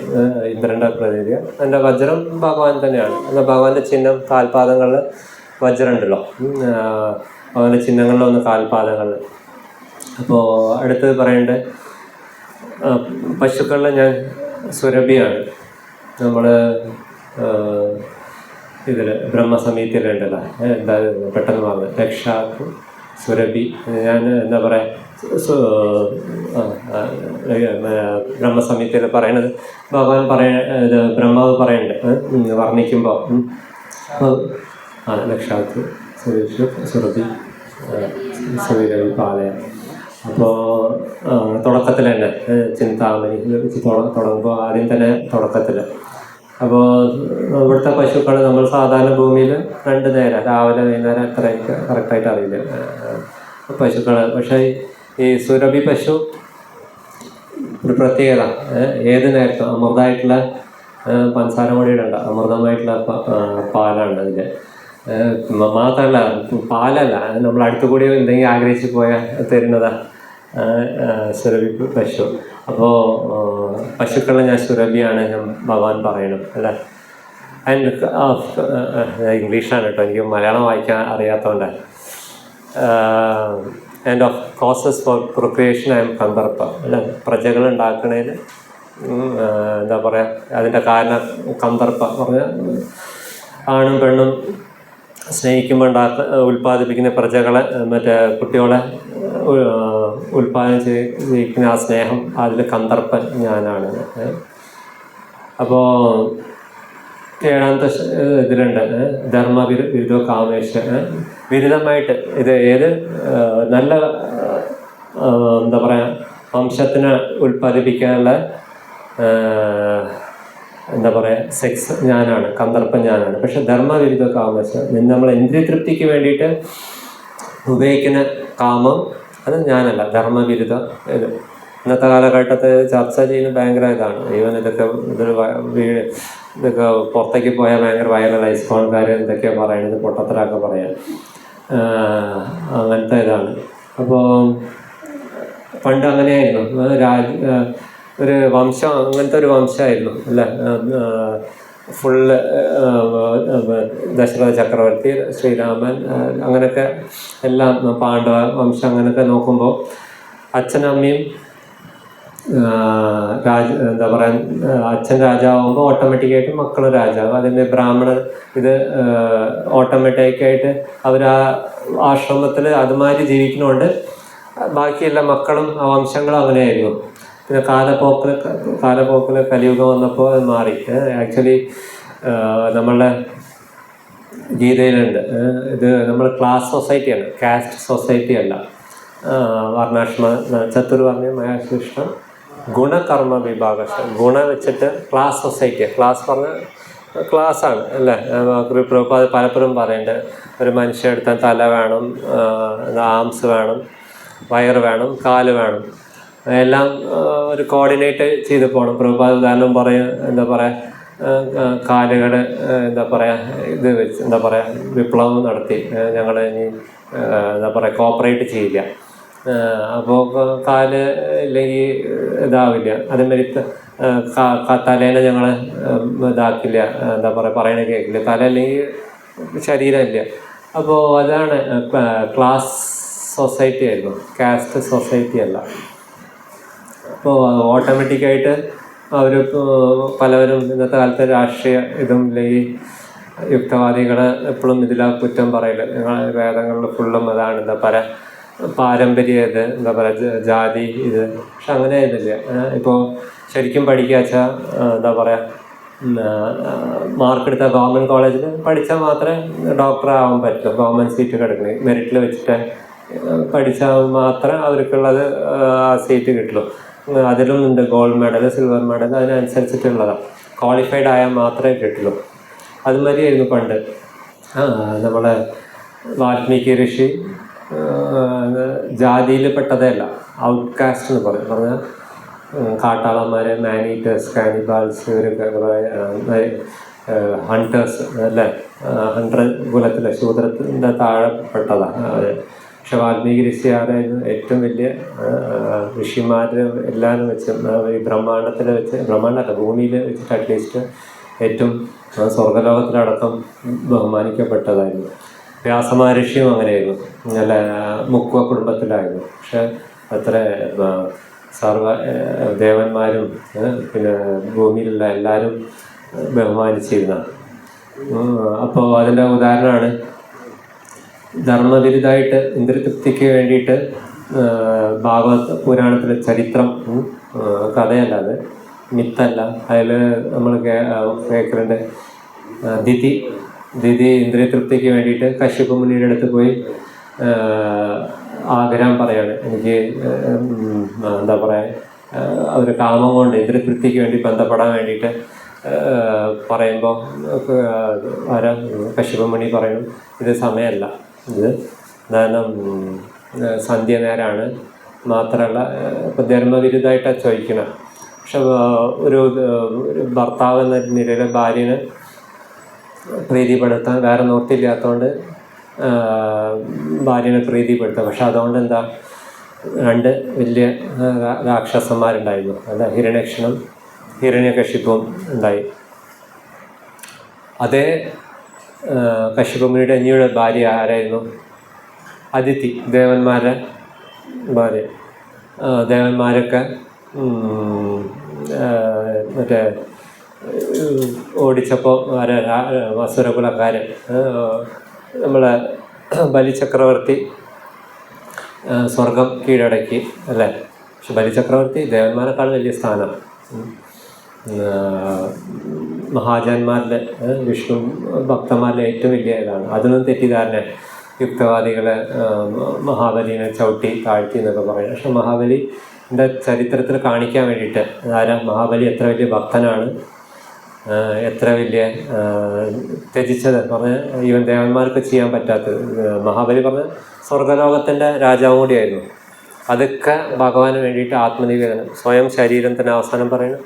ഇന്ദ്രൻ്റെ പ്രതിനിധിയാണ്. അതിൻ്റെ വജ്രം ഭഗവാൻ തന്നെയാണ്. എന്നാൽ ഭഗവാന്റെ ചിഹ്നം കാൽപാദങ്ങളിൽ വജ്രം ഉണ്ടല്ലോ, ഭഗവാന്റെ ചിഹ്നങ്ങളിലൊന്ന് കാൽപാദങ്ങളിൽ. അപ്പോൾ അടുത്തത് പറയേണ്ടത്, പശുക്കളിൽ ഞാൻ സുരഭിയാണ്. നമ്മൾ ഇതിൽ ബ്രഹ്മസമീതിയിലുണ്ടല്ലോ, എന്താ പെട്ടെന്ന് പറഞ്ഞു, രക്ഷാക്ക് സുരഭി. ഞാൻ എന്താ പറയുക, ബ്രഹ്മസമീതിയിൽ പറയണത് ഭഗവാൻ ഇത് ബ്രഹ്മാവ് പറയുന്നുണ്ട് വർണ്ണിക്കുമ്പോൾ, രക്ഷാക്ക് സുരഭി സുരഭി പാലയ. അപ്പോൾ തുടക്കത്തിൽ തന്നെ ചിന്താമണി തുടങ്ങുമ്പോൾ ആദ്യം തന്നെ തുടക്കത്തിൽ. അപ്പോൾ ഇവിടുത്തെ പശുക്കൾ നമ്മൾ സാധാരണ ഭൂമിയിൽ 2 നേരം, രാവിലെ വൈകുന്നേരം, എത്ര എനിക്ക് കറക്റ്റായിട്ട് അറിയില്ല പശുക്കൾ. പക്ഷേ ഈ സുരഭി പശു ഒരു പ്രത്യേകത, ഏത് നേരത്തും അമൃതമായിട്ടുള്ള പഞ്ചസാര കൂടി ഇടണ്ട, അമൃതമായിട്ടുള്ള പാലാണ് അതിൽ. മാത്രമല്ല, പാലല്ല, നമ്മൾ അടുത്തു കൂടി എന്തെങ്കിലും ആഗ്രഹിച്ച് പോയാൽ തരുന്നതാണ് സുരഭി പശു. അപ്പോൾ പശുക്കളെ ഞാൻ സുരഭിയാണ് ഞാൻ ഭഗവാൻ പറയണം അല്ലേ. ആൻഡ് ഇംഗ്ലീഷാണ് കേട്ടോ, എനിക്ക് മലയാളം വായിക്കാൻ അറിയാത്തതുകൊണ്ട്. And of causes for procreation I am Kandarpa അല്ല, പ്രജകൾ ഉണ്ടാക്കുന്നതിൽ എന്താ പറയുക, അതിൻ്റെ കാരണം കന്ദർപ്പ പറഞ്ഞാൽ ആണും പെണ്ണും സ്നേഹിക്കുമ്പോൾ ഉൽപ്പാദിപ്പിക്കുന്ന പ്രജകളെ, മറ്റേ കുട്ടികളെ ഉൽപ്പാദനം ചെയ്യിക്കുന്ന ആ സ്നേഹം, അതിൽ കന്ദർപ്പൻ ഞാനാണ്. അപ്പോൾ 7ാമത്തെ ഇതിലുണ്ട് ധർമ്മവിരുദ്ധ കാമേശ, വിരുദ്ധമായിട്ട് ഇത് ഏത് നല്ല എന്താ പറയുക വംശത്തിനെ ഉൽപ്പാദിപ്പിക്കാനുള്ള എന്താ പറയുക സെക്സ് ഞാനാണ്, കന്ദർപ്പൻ ഞാനാണ്. പക്ഷെ ധർമ്മവിരുദ്ധ കാമേശ, നമ്മൾ ഇന്ദ്രിയ തൃപ്തിക്ക് വേണ്ടിയിട്ട് ഉപയോഗിക്കുന്ന കാമം അത് ഞാനല്ല, ധർമ്മവിരുദ്ധ ഇത്. ഇന്നത്തെ കാലഘട്ടത്തിൽ ചർച്ച ചെയ്യുന്ന ഭയങ്കര ഇതാണ്. ഈവൻ ഇതൊക്കെ പുറത്തേക്ക് പോയാൽ ഭയങ്കര വൈറൽ, ഐസ്കോൺകാർ എന്തൊക്കെയാണ് പറയുന്നത്, പൊട്ടത്തരൊക്കെ പറയാം, അങ്ങനത്തെ ഇതാണ്. അപ്പോൾ പണ്ട് അങ്ങനെയായിരുന്നു, ഒരു വംശം, അങ്ങനത്തെ ഒരു വംശമായിരുന്നു അല്ലേ. ഫുള്ള് ദശരഥ ചക്രവർത്തി, ശ്രീരാമൻ, അങ്ങനെയൊക്കെ എല്ലാം പാണ്ഡവ വംശം, അങ്ങനെയൊക്കെ നോക്കുമ്പോൾ അച്ഛനും അമ്മയും എന്താ പറയുക, അച്ഛൻ രാജാവുമ്പോൾ ഓട്ടോമാറ്റിക്കായിട്ട് മക്കൾ രാജാവ്. അതിൻ്റെ ബ്രാഹ്മണർ ഇത് ഓട്ടോമാറ്റിക്കായിട്ട് അവർ ആ ആശ്രമത്തിൽ അതുമാതിരി ജീവിക്കുന്നതുകൊണ്ട് ബാക്കിയെല്ലാ മക്കളും ആ വംശങ്ങളും അങ്ങനെയായിരുന്നു. പിന്നെ കാലപ്പോക്കിൽ കലിയുഗം വന്നപ്പോൾ അത് മാറി. ആക്ച്വലി നമ്മളുടെ ഗീതയിലുണ്ട്, ഇത് നമ്മൾ ക്ലാസ് സൊസൈറ്റിയാണ്, കാസ്റ്റ് സൊസൈറ്റി അല്ല. വർണ്ണാശ്രമ ചതുർവർണ്ണ മയാശ്ലിഷ്ടം ഗുണകർമ്മ വിഭാഗ, ഗുണം വെച്ചിട്ട് ക്ലാസ് സൊസൈറ്റി. ക്ലാസ് പറഞ്ഞാൽ ക്ലാസ്സാണ് അല്ലേ. പലപ്പോഴും പറയേണ്ടത്, ഒരു മനുഷ്യ എടുത്താൽ തല വേണം, ആംസ് വേണം, വയറ് വേണം, കാല് വേണം, എല്ലാം ഒരു കോർഡിനേറ്റ് ചെയ്ത് പോകണം. പ്രഭുപാദ് ഉദാഹരണം പറയും, എന്താ പറയുക, കാലുകൾ എന്താ പറയുക ഇത് വെച്ച് എന്താ പറയുക വിപ്ലവം നടത്തി, ഞങ്ങൾ ഇനി എന്താ പറയുക കോപ്പറേറ്റ് ചെയ്യില്ല. അപ്പോൾ കാല് ഇല്ലെങ്കിൽ ഇതാവില്ല, അതേമാതിരി തലേനെ ഞങ്ങൾ ഇതാക്കില്ല, എന്താ പറയുക പറയണ കേൾക്കില്ല, തല അല്ലെങ്കിൽ ശരീരമില്ല. അപ്പോൾ അതാണ് ക്ലാസ് സൊസൈറ്റി ആയിരുന്നു, കാസ്റ്റ് സൊസൈറ്റി അല്ല. അപ്പോൾ ഓട്ടോമാറ്റിക്കായിട്ട് അവർ പലവരും ഇന്നത്തെ കാലത്ത് രാഷ്ട്രീയ ഇതും ഈ യുക്തവാദികൾ എപ്പോഴും ഇതിലാ കുറ്റം പറയില്ല, വേദങ്ങളിൽ ഫുള്ളും അതാണ് എന്താ പറയുക പാരമ്പര്യ ഇത് എന്താ പറയുക ജാതി ഇത്. പക്ഷെ അങ്ങനെ ആയിരുന്നില്ല. ഇപ്പോൾ ശരിക്കും പഠിക്കുക വെച്ചാൽ എന്താ പറയുക മാർക്കെടുത്ത ഗവൺമെൻറ് കോളേജിൽ പഠിച്ചാൽ മാത്രമേ ഡോക്ടർ ആവാൻ പറ്റുള്ളൂ. ഗവൺമെൻറ് സീറ്റ് കിടക്കണേ മെറിറ്റിൽ വെച്ചിട്ട് പഠിച്ചാൽ മാത്രമേ അവർക്കുള്ളത് ആ സീറ്റ് കിട്ടുള്ളൂ. അതിലും ഉണ്ട് ഗോൾഡ് മെഡൽ സിൽവർ മെഡൽ അതിനനുസരിച്ചിട്ടുള്ളതാണ്. ക്വാളിഫൈഡ് ആയാൽ മാത്രമേ കിട്ടുള്ളൂ. അതുമാതിരിയായിരുന്നു പണ്ട്. നമ്മളെ വാൽമീകി ഋഷി ജാതിയിൽ പെട്ടതേ അല്ല, ഔട്ട്കാസ്റ്റ് എന്ന് പറഞ്ഞാൽ കാട്ടാളന്മാർ, മാനീറ്റേഴ്സ്, കാനിബാൽസ്, ഇവരൊക്കെ ഹണ്ടേഴ്സ് അല്ലേ, ഹണ്ടർ കുലത്തിലെ ശൂദ്രത്തിൻ്റെ താഴെ പെട്ടതാണ്. പക്ഷെ വാൽമീകി ഋഷി ആരായിരുന്നു ഏറ്റവും വലിയ ഋഷിമാർ എല്ലാവരും വെച്ച് ഈ ബ്രഹ്മാണ്ടത്തിൽ വെച്ച്, ബ്രഹ്മാണ്ടമല്ല ഭൂമിയിൽ വെച്ചിട്ട് അറ്റ്ലീസ്റ്റ് ഏറ്റവും സ്വർഗലോകത്തിലടക്കം ബഹുമാനിക്കപ്പെട്ടതായിരുന്നു. വ്യാസമഹർഷിയും അങ്ങനെയായിരുന്നു, നല്ല മുക്വ കുടുംബത്തിലായിരുന്നു. പക്ഷെ അത്ര സർവ ദേവന്മാരും പിന്നെ ഭൂമിയിലുള്ള എല്ലാവരും ബഹുമാനിച്ചിരുന്ന. അപ്പോൾ അതിൻ്റെ ഉദാഹരണമാണ് ധർമ്മവിരുദ്ധമായിട്ട് ഇന്ദ്രതൃപ്തിക്ക് വേണ്ടിയിട്ട് ഭാഗവത പുരാണത്തിലെ ചരിത്രം കഥയല്ല, അത് മിത്തല്ല. അതിൽ നമ്മൾ കേൾക്കുന്നുണ്ട് ദിതി ഇന്ദ്രിയതൃപ്തിക്ക് വേണ്ടിയിട്ട് കശ്യപ മുനിയുടെ അടുത്ത് പോയി ആഗ്രഹം പറയാണ്, എനിക്ക് എന്താ പറയുക ഒരു കാമം കൊണ്ട് ഇന്ദ്രിയതൃപ്തിക്ക് വേണ്ടി ബന്ധപ്പെടാൻ വേണ്ടിയിട്ട് പറയുമ്പോൾ ആരാ കശ്യപ മുനി പറയണം ഇത് സമയമല്ല, ഇത് കാരണം സന്ധ്യ നേരമാണ്, മാത്രമല്ല ഇപ്പം ധർമ്മവിരുദ്ധമായിട്ടാണ് ചോദിക്കണം. പക്ഷെ ഒരു ഭർത്താവ് എന്ന നിലയിലെ ഭാര്യനെ പ്രീതിപ്പെടുത്താൻ വേറെ നിവൃത്തിയില്ലാത്തതുകൊണ്ട് ഭാര്യനെ പ്രീതിപ്പെടുത്താം. പക്ഷെ അതുകൊണ്ട് എന്താ രണ്ട് വലിയ രാക്ഷസന്മാരുണ്ടായിരുന്നു, അല്ല ഹിരണ്യക്ഷനും ഹിരണ്യകശിപ്പും ഉണ്ടായി. അതേ കശ്യപമുനിയുടെ അനിയുടെ ഭാര്യ ആരായിരുന്നു? അദിതി, ദേവന്മാരുടെ ഭാര്യ. ദേവന്മാരൊക്കെ മറ്റേ ഓടിച്ചപ്പോൾ അസുരകുലക്കാരൻ നമ്മളെ ബലിചക്രവർത്തി സ്വർഗം കീഴടക്കി അല്ലേ. പക്ഷെ ബലിചക്രവർത്തി ദേവന്മാരെക്കാൾ വലിയ സ്ഥാനം. മഹാജന്മാരിലെ വിഷ്ണു ഭക്തന്മാരിലെ ഏറ്റവും വലിയ ഇതാണ്. അതിനൊന്നും തെറ്റിദ്ധാരണ യുക്തവാദികളെ മഹാബലിനെ ചവിട്ടി താഴ്ത്തി എന്നൊക്കെ പറയും. പക്ഷെ മഹാബലിൻ്റെ ചരിത്രത്തിൽ കാണിക്കാൻ വേണ്ടിയിട്ട് ആരാ മഹാബലി എത്ര വലിയ ഭക്തനാണ്, എത്ര വലിയ ത്യജിച്ചത് പറഞ്ഞാൽ ഈവൻ ദേവന്മാർക്ക് ചെയ്യാൻ പറ്റാത്തത്. മഹാബലി പറഞ്ഞ സ്വർഗലോകത്തിൻ്റെ രാജാവും കൂടിയായിരുന്നു. അതൊക്കെ ഭഗവാന് വേണ്ടിയിട്ട് ആത്മനിവേദനം, സ്വയം ശരീരം തന്നെ അവസാനം പറയുന്നു,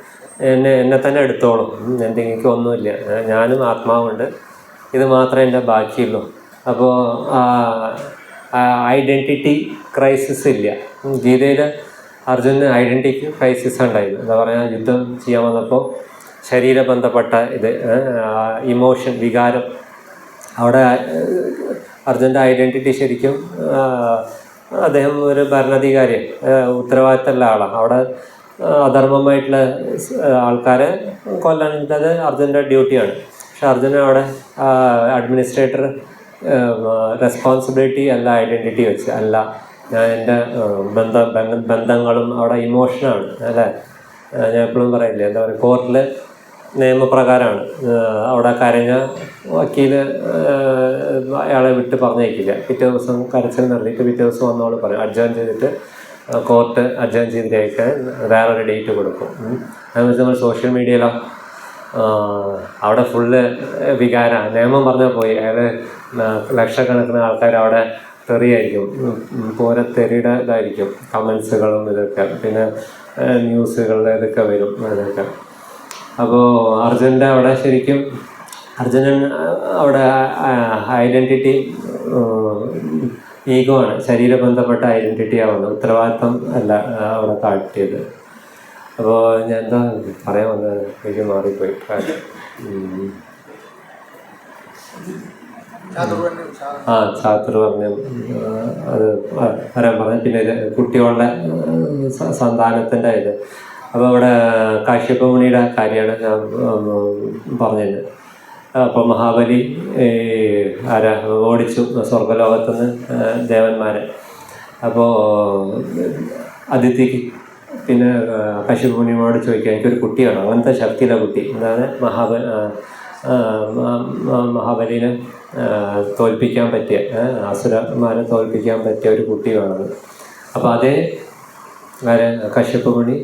എന്നെ തന്നെ എടുത്തോളും, എനിക്ക് ഒന്നുമില്ല, ഞാനും ആത്മാവുണ്ട്, ഇത് മാത്രമേ എൻ്റെ ബാക്കിയുള്ളൂ. അപ്പോൾ ഐഡൻറ്റിറ്റി ക്രൈസിസ് ഇല്ല. ഗീതയിൽ അർജുനന് ഐഡൻറ്റിറ്റി ക്രൈസിസ് ഉണ്ടായിരുന്നു. എന്താ പറയുക, യുദ്ധം ചെയ്യാൻ വന്നപ്പോൾ ശരീരബന്ധപ്പെട്ട ഇത് ഇമോഷൻ, വികാരം, അവിടെ അർജുൻ്റെ ഐഡൻറ്റിറ്റി ശരിക്കും അദ്ദേഹം ഒരു ഭരണാധികാരി, ഉത്തരവാദിത്തമുള്ള ആളാണ്. അവിടെ അധർമ്മമായിട്ടുള്ള ആൾക്കാരെ കൊല്ലാനുള്ളത് അർജുൻ്റെ ഡ്യൂട്ടിയാണ്. പക്ഷെ അർജുന അവിടെ അഡ്മിനിസ്ട്രേറ്റർ റെസ്പോൺസിബിലിറ്റി അല്ല, ഐഡൻറ്റിറ്റി വെച്ച് അല്ല, ഞാൻ എൻ്റെ ബന്ധങ്ങളും അവിടെ ഇമോഷനാണ് അല്ലേ. ഞാൻ എപ്പോഴും പറയില്ലേ, എന്താ പറയുക, കോർട്ടിൽ നിയമപ്രകാരമാണ്. അവിടെ കരഞ്ഞ വക്കീൽ അയാളെ വിട്ട് പറഞ്ഞേക്കില്ല. പിറ്റേ ദിവസം കരച്ചിൽ നടത്തിയിട്ട് പിറ്റേ ദിവസം വന്നോളൂ പറയും, അഡ്ജേൺ ചെയ്തിട്ട് കോർട്ട് അഡ്ജേൺ ചെയ്തിട്ടേക്ക് വേറൊരു ഡേറ്റ് കൊടുക്കും. അതെന്ന് വെച്ചാൽ നമ്മൾ സോഷ്യൽ മീഡിയയിലോ അവിടെ ഫുള്ള് വികാരമാണ്. നിയമം പറഞ്ഞാൽ പോയി, അയാൾ ലക്ഷക്കണക്കിന് ആൾക്കാർ അവിടെ തെറിയായിരിക്കും, തെറിയുടെ ഇതായിരിക്കും കമൻസുകളും ഇതൊക്കെ, പിന്നെ ന്യൂസുകളിൽ ഇതൊക്കെ വരും അതൊക്കെ. അപ്പോൾ അർജുൻ്റെ അവിടെ ശരിക്കും അർജുനൻ അവിടെ ഐഡൻറ്റിറ്റി ഈഗോ ആണ്, ശരീരബന്ധപ്പെട്ട ഐഡൻറ്റിറ്റി ആവുന്നത്, ഉത്തരവാദിത്വം അല്ല അവിടെ കാട്ടിയത്. അപ്പോൾ ഞാൻ എന്താ പറയാൻ വന്നത്, എനിക്ക് മാറിപ്പോയി. ചാതുർവർണ്ണ്യം അത് വരാൻ പറഞ്ഞു. പിന്നെ ഇത് കുട്ടികളുടെ സന്താനത്തിൻ്റെ ഇത്. അപ്പോൾ ഇവിടെ കാശ്യപ മുനിയുടെ കാര്യമാണ് ഞാൻ പറഞ്ഞത്. അപ്പോൾ മഹാബലി ഓടിച്ചു സ്വർഗലോകത്തുനിന്ന് ദേവന്മാരെ. അപ്പോൾ അതിഥിക്ക് പിന്നെ കശ്യപ മുനിയോട് ചോദിക്കുക, എനിക്കൊരു കുട്ടിയാണ്, അങ്ങനത്തെ ശക്തിയുള്ള കുട്ടി, അതായത് മഹാബലിനെ തോൽപ്പിക്കാൻ പറ്റിയ, അസുരന്മാരെ തോൽപ്പിക്കാൻ പറ്റിയ ഒരു കുട്ടി വേണമെന്ന്. അപ്പോൾ അതേ കശ്യപ മുനി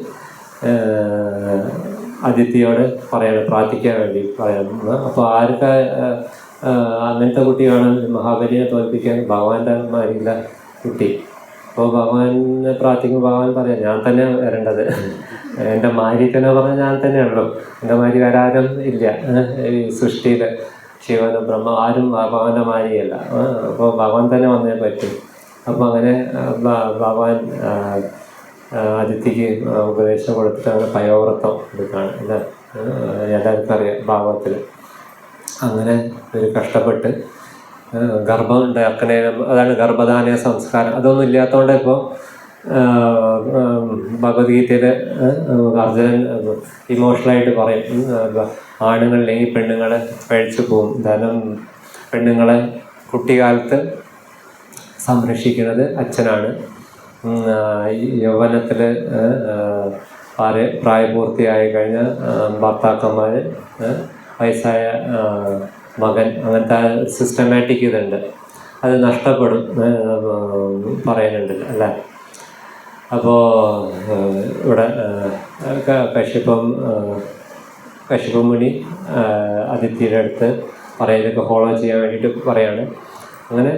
അതിഥിയോട് പറയണം, പ്രാർത്ഥിക്കാൻ വേണ്ടി പറയണം. അപ്പോൾ ആർക്ക് അങ്ങനത്തെ കുട്ടി വേണം മഹാബലിയെ തോൽപ്പിക്കാൻ? ഭഗവാന്റെ മാരില്ല കുട്ടി. അപ്പോൾ ഭഗവാനെ പ്രാർത്ഥിക്കുമ്പോൾ ഭഗവാൻ പറയാം, ഞാൻ തന്നെ വരേണ്ടത്, എൻ്റെ മാരി തന്നെ പറഞ്ഞാൽ ഞാൻ തന്നെയാണല്ലോ, എൻ്റെ മാരി വരാനും ഇല്ല ഈ സൃഷ്ടിയിൽ. ശിവനും ബ്രഹ്മ ആരും ഭഗവാന്റെ മാരിയല്ല. അപ്പോൾ ഭഗവാൻ തന്നെ വന്നേ പറ്റും. അപ്പോൾ അങ്ങനെ ഭഗവാൻ അതിഥിക്ക് ഉപദേശം കൊടുത്തിട്ട് അങ്ങനെ പയോവ്രതം എടുക്കുകയാണ്. എല്ലാവർക്കും അറിയാം ഭാഗവത്തിൽ. അങ്ങനെ ഒരു കഷ്ടപ്പെട്ട് ഗർഭം ഉണ്ടാക്കുന്നതിന്, അതാണ് ഗർഭധാന സംസ്കാരം. അതൊന്നും ഇല്ലാത്തതുകൊണ്ട് ഇപ്പോൾ ഭഗവത്ഗീതയിൽ അർജുനൻ ഇമോഷണലായിട്ട് പറയും, ആണുങ്ങളില്ലെങ്കിൽ പെണ്ണുങ്ങളെ പഴിച്ചു പോകും. കാരണം പെണ്ണുങ്ങളെ കുട്ടിക്കാലത്ത് സംരക്ഷിക്കുന്നത് അച്ഛനാണ്. യൗവനത്തിൽ പ്രായപൂർത്തിയായി കഴിഞ്ഞ ഭർത്താക്കന്മാർ, വയസ്സായ മകൻ, അങ്ങനത്തെ സിസ്റ്റമാറ്റിക് ഇതുണ്ട്, അത് നഷ്ടപ്പെടും പറയുന്നുണ്ട് അല്ലേ. അപ്പോൾ ഇവിടെ കശ്യപ മുനി അതിഥിയുടെ അടുത്ത് പറയുന്നതൊക്കെ ഫോളോ ചെയ്യാൻ വേണ്ടിയിട്ട് പറയാണ്. അങ്ങനെ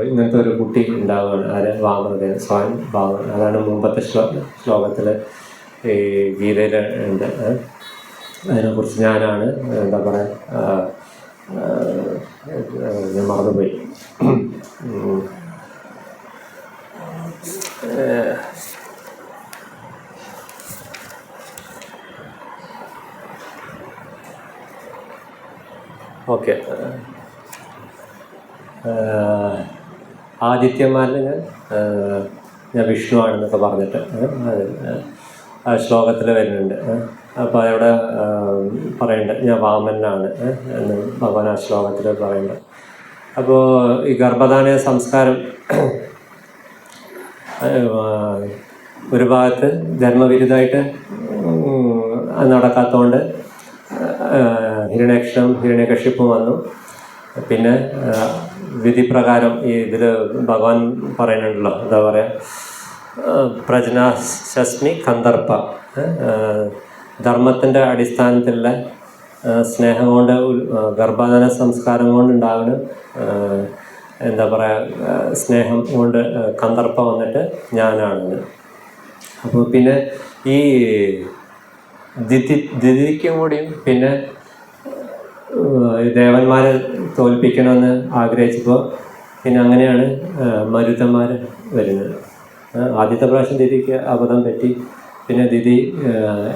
ഇങ്ങനത്തെ ഒരു കുട്ടി ഉണ്ടാവുകയാണ്. ആര്? വാമനദേവൻ, സ്വയം വാമൻ. അതാണ് മുമ്പത്തെ ശ്ലോകത്തിൽ ഈ ഗീതയിൽ ഉണ്ട്. അതിനെക്കുറിച്ച് ഞാനാണ് എന്താ പറയുക, ഞാൻ മറന്നുപോയി. ഓക്കെ, ആദിത്യന്മാരിൽ ഞാൻ വിഷ്ണു ആണെന്നൊക്കെ പറഞ്ഞിട്ട് ആ ശ്ലോകത്തിൽ വരുന്നുണ്ട്. അപ്പോൾ അവിടെ പറയുന്നുണ്ട് ഞാൻ വാമനാണ് എന്ന് ഭഗവാൻ ആ ശ്ലോകത്തിൽ പറയുന്നുണ്ട്. അപ്പോൾ ഈ ഗർഭധാന സംസ്കാരം ഒരു ഭാഗത്ത് ധർമ്മവിരുദ്ധമായിട്ട് നടക്കാത്തതുകൊണ്ട് ഹിരണ്യകശിപ്പും വന്നു. പിന്നെ വിധിപ്രകാരം ഈ ഇതിൽ ഭഗവാൻ പറയുന്നുണ്ടല്ലോ, എന്താ പറയുക, പ്രജനാശസ്മി കന്ദർപ്പ, ധർമ്മത്തിൻ്റെ അടിസ്ഥാനത്തിലുള്ള സ്നേഹം കൊണ്ട്, ഗർഭധാന സംസ്കാരം കൊണ്ടുണ്ടാകുന്ന എന്താ പറയുക, സ്നേഹം കൊണ്ട് കന്ദർപ്പ വന്നിട്ട് ഞാനാണെന്ന്. അപ്പോൾ പിന്നെ ഈ ദിതിക്കും കൂടിയും പിന്നെ ദേവന്മാരെ തോൽപ്പിക്കണമെന്ന് ആഗ്രഹിച്ചപ്പോൾ പിന്നെ അങ്ങനെയാണ് മരുതന്മാർ വരുന്നത്. ആദ്യത്തെ പ്രാവശ്യം ദിതിക്ക് അബദ്ധം പറ്റി. പിന്നെ ദിതി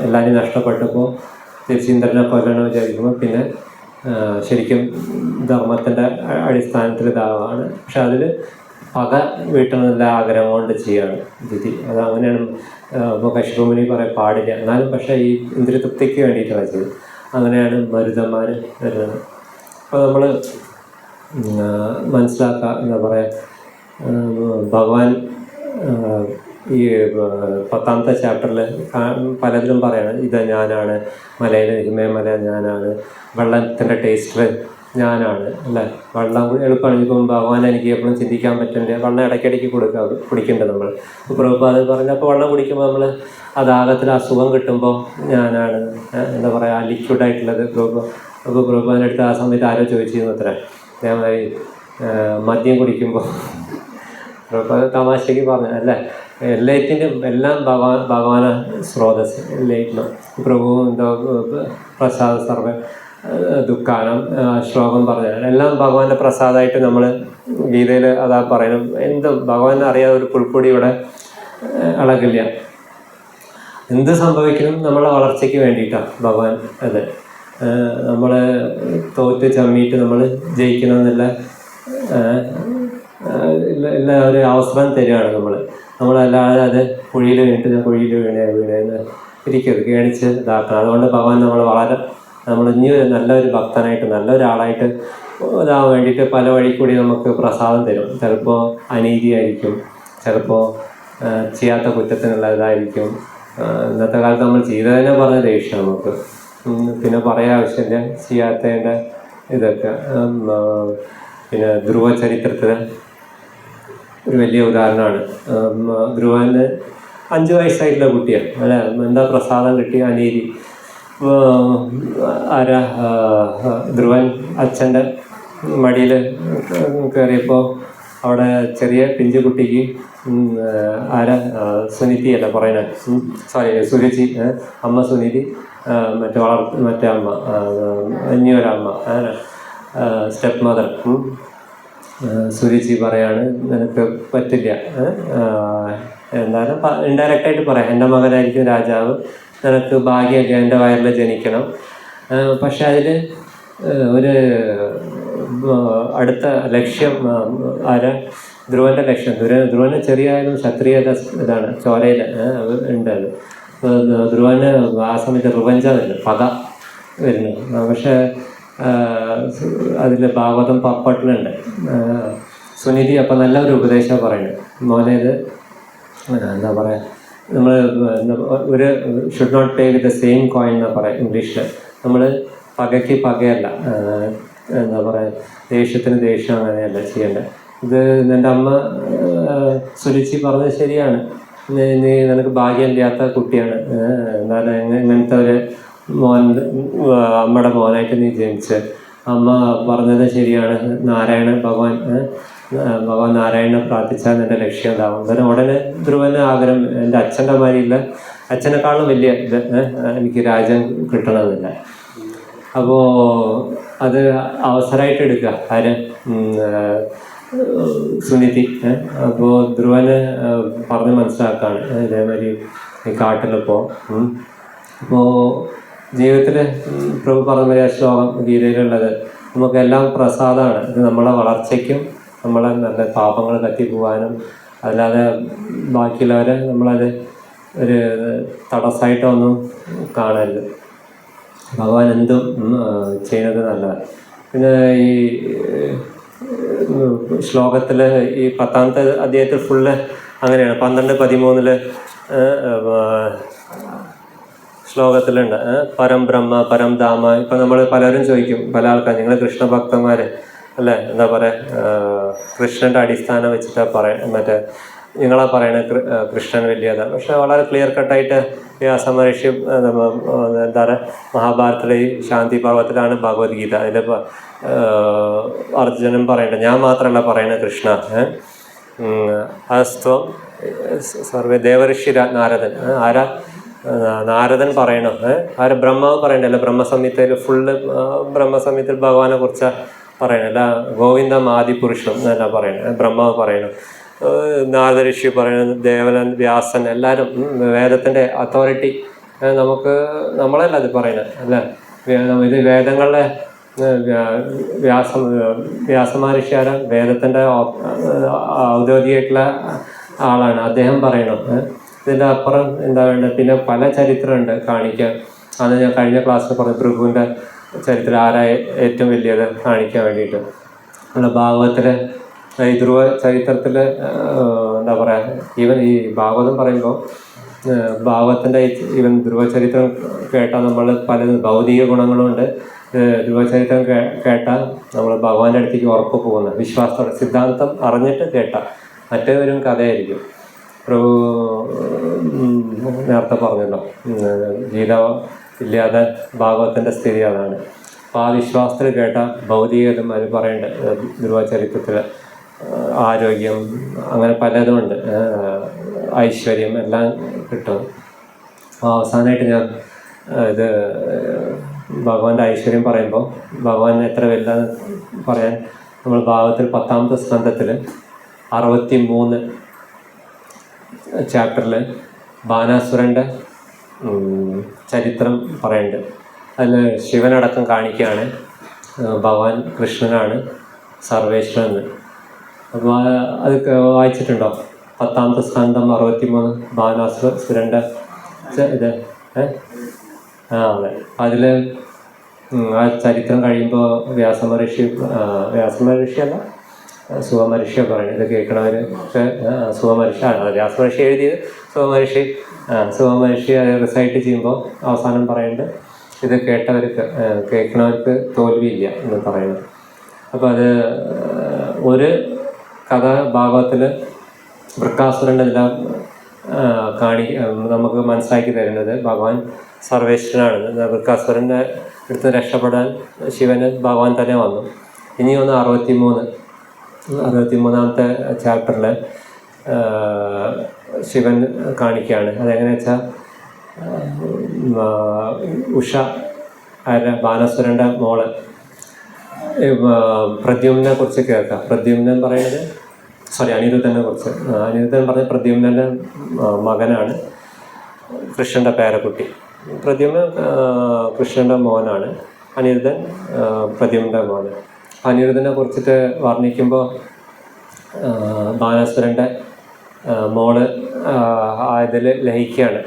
എല്ലാവരും നഷ്ടപ്പെട്ടപ്പോൾ തിരിച്ച് ഇന്ദ്രനെ കൊല്ലണം വിചാരിക്കുമ്പോൾ പിന്നെ ശരിക്കും ധർമ്മത്തിൻ്റെ അടിസ്ഥാനത്തിൽ ഇതാവാണ്. പക്ഷെ അതിൽ പക വീട്ടണമെന്നുള്ള ആഗ്രഹം കൊണ്ട് ചെയ്യാണ് ദിതി. അത് അങ്ങനെയാണ്. ഇപ്പോൾ കശ്യപ മുനി പറയാൻ പാടില്ല, എന്നാലും പക്ഷേ ഈ ഇന്ദ്രതൃപ്തിക്ക് വേണ്ടിയിട്ടാണ് ചെയ്തത്. അങ്ങനെയാണ് മരുതന്മാർ വരുന്നത്. അപ്പോൾ നമ്മൾ മനസ്സിലാക്കുക, എന്താ പറയുക, ഭഗവാൻ ഈ 10ാമത്തെ ചാപ്റ്ററിൽ പലതിലും പറയണം, ഇത് ഞാനാണ്, മലയിൽ ഹിമയമല ഞാനാണ്, വെള്ളത്തിൻ്റെ ടേസ്റ്റിൽ ഞാനാണ് അല്ലേ. വെള്ളം എളുപ്പമാണ്. ഇപ്പം ഭഗവാൻ എനിക്ക് എപ്പോഴും ചിന്തിക്കാൻ പറ്റുന്നുണ്ട്. വെള്ളം ഇടയ്ക്കിടയ്ക്ക് കുടിക്കേണ്ടത് നമ്മൾ. ഇപ്പോൾ പ്രഭുപാദ് പറഞ്ഞപ്പോൾ വെള്ളം കുടിക്കുമ്പോൾ നമ്മൾ ആ ദാഹത്തിൽ ആ സുഖം കിട്ടുമ്പോൾ ഞാനാണ്, എന്താ പറയുക, ആ ലിക്വിഡായിട്ടുള്ളത്. അപ്പോൾ പ്രഭുപാദിനടുത്ത് ആ സമയത്ത് ആരോ ചോദിച്ചിരുന്നു അത്ര, അതേമാതിരി മദ്യം കുടിക്കുമ്പോൾ പ്രഭുപാദ് തമാശയ്ക്ക് പറഞ്ഞു അല്ലേ, എല്ലാം ഭഗവാന സ്രോതസ് ലയിക്കണം. പ്രഭു എന്തോ പ്രസാദ സർവ ദുഃഖാനം ശ്ലോകം പറഞ്ഞാൽ എല്ലാം ഭഗവാന്റെ പ്രസാദമായിട്ട് നമ്മൾ ഗീതയിൽ അതാ പറയണം. എന്തും ഭഗവാൻ അറിയാതെ ഒരു പുൽപ്പൊടി ഇവിടെ ഇളകില്ല. എന്ത് സംഭവിക്കണം നമ്മളെ വളർച്ചയ്ക്ക് വേണ്ടിയിട്ടാണ് ഭഗവാൻ അത്. നമ്മൾ തോറ്റ് ചമ്മിയിട്ട് നമ്മൾ ജയിക്കണമെന്നില്ല ഇല്ല ഒരു അവസരം തരികയാണ് നമ്മളല്ലാതെ അത് കുഴിയിൽ വീണിട്ട് ഞാൻ കുഴിയിൽ വീണേന്ന് ഇരിക്കരുത്, കേണിച്ച് ഇതാക്കണം. അതുകൊണ്ട് ഭഗവാൻ നമ്മൾ ഇനി നല്ലൊരു ഭക്തനായിട്ട് നല്ലൊരാളായിട്ട് ഇതാവാൻ വേണ്ടിയിട്ട് പല വഴി കൂടി നമുക്ക് പ്രസാദം തരും. ചിലപ്പോൾ അനീതിയായിരിക്കും, ചിലപ്പോൾ ചെയ്യാത്ത കുറ്റത്തിനുള്ള ഇതായിരിക്കും. ഇന്നത്തെ കാലത്ത് നമ്മൾ ചെയ്തതിനെ പറഞ്ഞ ദേഷ്യം നമുക്ക്, പിന്നെ പറയാൻ ആവശ്യമില്ല ചെയ്യാത്തതിൻ്റെ ഇതൊക്കെ. പിന്നെ ധ്രുവ ചരിത്രത്തിൽ ഒരു വലിയ ഉദാഹരണമാണ്. ധ്രുവന് 5 വയസ്സായിട്ടുള്ള കുട്ടിയാണ് അല്ലേ, എന്താ പ്രസാദം കിട്ടിയ അനീതി. ധ്രുവൻ അച്ഛൻ്റെ മടിയിൽ കയറിയപ്പോൾ അവിടെ ചെറിയ പിഞ്ചു കുട്ടിക്ക് സുനിധി അല്ല പറയുന്നത്, സുരുചി, അമ്മ സുനിധി, മറ്റേ അമ്മ ഇനിയൊരമ്മ സ്റ്റെപ്പ് മദർ സുരുചി പറയാണ് നിനക്ക് പറ്റില്ല, എന്തായാലും ഇൻഡയറക്റ്റായിട്ട് പറയാം, എൻ്റെ മകനായിരിക്കും രാജാവ്, നിനക്ക് ഭാഗ്യമൊക്കെ എൻ്റെ വയറിൽ ജനിക്കണം. പക്ഷെ അതിൽ ഒരു അടുത്ത ലക്ഷ്യം ധ്രുവൻ്റെ ലക്ഷ്യം. ധ്രുവന് ചെറിയായാലും ക്ഷത്രിയ ഇതാണ്, ചോരയിൽ ഉണ്ട്. അത് ധ്രുവന് ആ സമയത്ത് റിവഞ്ച വരുന്നു, പക വരുന്നു. പക്ഷേ അതിൽ ഭാഗവതം പപ്പട്ടിലുണ്ട്. സുനിധി അപ്പം നല്ലൊരു ഉപദേശം പറയുന്നത്, മോനെ ഇത് എന്താ പറയുക, നമ്മൾ ഒരു should not pay with the same coin എന്നാ പറയാം ഇംഗ്ലീഷിൽ. നമ്മൾ പകയ്ക്ക് പകയല്ല, എന്താ പറയുക, ദേഷ്യത്തിന് ദേഷ്യം അങ്ങനെയല്ല ചെയ്യേണ്ടത്. ഇത് എൻ്റെ അമ്മ സുരുചി പറഞ്ഞത് ശരിയാണ്, നീ നിനക്ക് ഭാഗ്യമില്ലാത്ത കുട്ടിയാണ്, എന്തായാലും ഇങ്ങനത്തെ ഒരു അമ്മയുടെ മോനായിട്ട് നീ ജനിച്ച്. അമ്മ പറഞ്ഞത് ശരിയാണ്, ഭഗവാൻ നാരായണനെ പ്രാർത്ഥിച്ചാൽ എൻ്റെ ലക്ഷ്യം ഉണ്ടാവും. അന്നേരം ഉടനെ ധ്രുവന് ആഗ്രഹം, എൻ്റെ അച്ഛൻ്റെ മാതിരിയില്ല, അച്ഛനെക്കാളും വലിയ ഇത് എനിക്ക് രാജ്യം കിട്ടണമെന്നില്ല. അപ്പോൾ അത് അവസരമായിട്ട് എടുക്കുക സുനിധി. അപ്പോൾ ധ്രുവന് പറഞ്ഞ് മനസ്സിലാക്കുകയാണ്, ഇതേമാതിരി ഈ കാട്ടിലിപ്പോൾ അപ്പോൾ ജീവിതത്തിൽ പ്രഭു പറഞ്ഞ ശ്ലോകം ഗീതയിലുള്ളത്, നമുക്കെല്ലാം പ്രസാദമാണ്. ഇത് നമ്മളെ വളർച്ചയ്ക്കും നമ്മളെ നല്ല പാപങ്ങൾ കത്തിപ്പോവാനും, അല്ലാതെ ബാക്കിയുള്ളവരെ നമ്മളത് ഒരു തടസ്സമായിട്ടൊന്നും കാണരുത്. ഭഗവാൻ എന്തും ചെയ്യുന്നത് നല്ലതാണ്. പിന്നെ ഈ ശ്ലോകത്തിൽ ഈ 10ാമത്തെ അധ്യായത്തിൽ ഫുള്ള് അങ്ങനെയാണ്. 12-13 ശ്ലോകത്തിലുണ്ട് പരം ബ്രഹ്മ പരം ധാമ. ഇപ്പം നമ്മൾ പലരും ചോദിക്കും, പല ആൾക്കാർ, നിങ്ങൾ കൃഷ്ണഭക്തന്മാർ അല്ലേ, എന്താ പറയുക, കൃഷ്ണൻ്റെ അടിസ്ഥാനം വെച്ചിട്ടാണ് മറ്റേ നിങ്ങളാ പറയണത് കൃഷ്ണൻ വലിയതാണ്. പക്ഷെ വളരെ ക്ലിയർ കട്ടായിട്ട് വ്യാസമഹർഷി എന്താ പറയുക, മഹാഭാരതത്തിലെ ഈ ശാന്തി പർവ്വത്തിലാണ് ഭഗവത്ഗീത. അതിൽ അർജുനൻ പറയണ്ട, ഞാൻ മാത്രമല്ല പറയണത് കൃഷ്ണ അസ്ത്വം സർവേ ദേവഋഷി നാരദൻ. നാരദൻ പറയണം, ബ്രഹ്മാവ് പറയണ്ടല്ല. ബ്രഹ്മസംഹിതയിൽ ഫുള്ള് ബ്രഹ്മസംഹിതയിൽ ഭഗവാനെ കുറിച്ച് പറയണം, അല്ല ഗോവിന്ദം ആദിപുരുഷം എന്നല്ല പറയണം, ബ്രഹ്മാവ് പറയണം, നാരദ ഋഷി പറയണം, ദേവനൻ, വ്യാസൻ, എല്ലാവരും വേദത്തിൻ്റെ അതോറിറ്റി നമ്മളല്ല അത് പറയണത് അല്ലേ. ഇത് വേദങ്ങളിലെ വ്യാസമഹർഷിയാര വേദത്തിൻ്റെ ഔദ്യോഗികമായിട്ടുള്ള ആളാണ്, അദ്ദേഹം പറയണം. ഇതിൻ്റെ അപ്പുറം എന്താ വേണ്ടത്? പിന്നെ പല ചരിത്രമുണ്ട് കാണിക്കാൻ. അത് ഞാൻ കഴിഞ്ഞ ക്ലാസ്സിൽ പറഞ്ഞു, ഭൃഗുവിൻ്റെ ചരിത്രം ആരായ ഏറ്റവും വലിയത് കാണിക്കാൻ വേണ്ടിയിട്ട്. നമ്മുടെ ഭാഗവത്തിലെ ഈ ധ്രുവ ചരിത്രത്തിൽ എന്താ പറയുക, ഈവൻ ഈ ഭാഗവതം പറയുമ്പോൾ ഭാഗവത്തിൻ്റെ ഈവൻ ധ്രുവചരിത്രം കേട്ടാൽ നമ്മൾ പല ഭൗതിക ഗുണങ്ങളുണ്ട്. ധ്രുവചരിത്രം കേട്ടാൽ നമ്മൾ ഭഗവാന്റെ അടുത്തേക്ക് ഉറപ്പ് പോകുന്ന വിശ്വാസത്തോടെ, സിദ്ധാന്തം അറിഞ്ഞിട്ട് കേട്ടാൽ മറ്റേവരും കഥയായിരിക്കും. പ്രഭു നേരത്തെ പറഞ്ഞല്ലോ, ഗീത ഇല്ലാതെ ഭാഗവത്തിൻ്റെ സ്ഥിതി അതാണ്. അപ്പോൾ ആ വിശ്വാസത്തിൽ കേട്ട ഭൗതികതും അത് പറയേണ്ട ധ്രുവചരിത്രത്തിൽ ആരോഗ്യം അങ്ങനെ പലതുമുണ്ട്, ഐശ്വര്യം എല്ലാം കിട്ടും. അപ്പോൾ അവസാനമായിട്ട് ഞാൻ ഇത് ഭഗവാന്റെ ഐശ്വര്യം പറയുമ്പോൾ ഭഗവാൻ എത്ര വലുതാന്ന് പറയാൻ നമ്മൾ ഭാഗവത്തിൽ 10ാമത്തെ സ്കന്ധത്തിൽ 63 ചാപ്റ്ററിൽ ബാനാസുരൻ്റെ ചരിത്രം പറയുന്നുണ്ട്. അതിൽ ശിവനടക്കം കാണിക്കുകയാണ് ഭഗവാൻ കൃഷ്ണനാണ് സർവേശ്വരൻ എന്ന്. അപ്പോൾ അത് വായിച്ചിട്ടുണ്ടോ? 10ാമത്തെ സ്കന്ധം 63 ബാനാസുരൻ്റെ ഇത് അതെ. അതിൽ ആ ചരിത്രം കഴിയുമ്പോൾ വ്യാസമഹർഷിയല്ല സുഖമഹർഷിയെ പറയുന്നത്. ഇത് കേൾക്കണവർ വ്യാസമഹർഷി എഴുതിയത് സുഖമഹർഷി അത് റിസൈറ്റ് ചെയ്യുമ്പോൾ അവസാനം പറയുന്നത് ഇത് കേൾക്കണവർക്ക് തോൽവിയില്ല എന്ന് പറയുന്നത്. അപ്പോൾ അത് ഒരു കഥ ഭാഗവത്തിൽ വൃക്കാസുരൻ്റെ എല്ലാം നമുക്ക് മനസ്സിലാക്കി തരുന്നത് ഭഗവാൻ സർവേശ്വരനാണെന്ന്. വൃക്കാസുരൻ്റെ അടുത്ത് രക്ഷപ്പെടാൻ ശിവന് ഭഗവാൻ തന്നെ വന്നു. ഇനി ഒന്ന് 63ാമത്തെ ചാപ്റ്ററിൽ ശിവൻ കാണിക്കുകയാണ്. അതെങ്ങനെയാ വെച്ചാൽ ഉഷ ബാലസുരൻ്റെ മോള് പ്രദ്യുമ്നെ കുറിച്ച് കേൾക്കാം. പ്രദ്യുമ്നൻ പറയുന്നത് അനിരുദ്ധനെ കുറിച്ച്. അനിരുദ്ധൻ പറഞ്ഞ പ്രദ്യുമ്നൻ്റെ മകനാണ്, കൃഷ്ണൻ്റെ പേരക്കുട്ടി. പ്രദ്യുമ്നൻ കൃഷ്ണൻ്റെ മോനാണ്, അനിരുദ്ധൻ പ്രദ്യുമ്നൻ്റെ മോന്. അനിരുദ്ധനെ കുറിച്ചിട്ട് വർണ്ണിക്കുമ്പോൾ ബാലസുരൻ്റെ മോള് ഇതിൽ ലയിക്കുകയാണ്.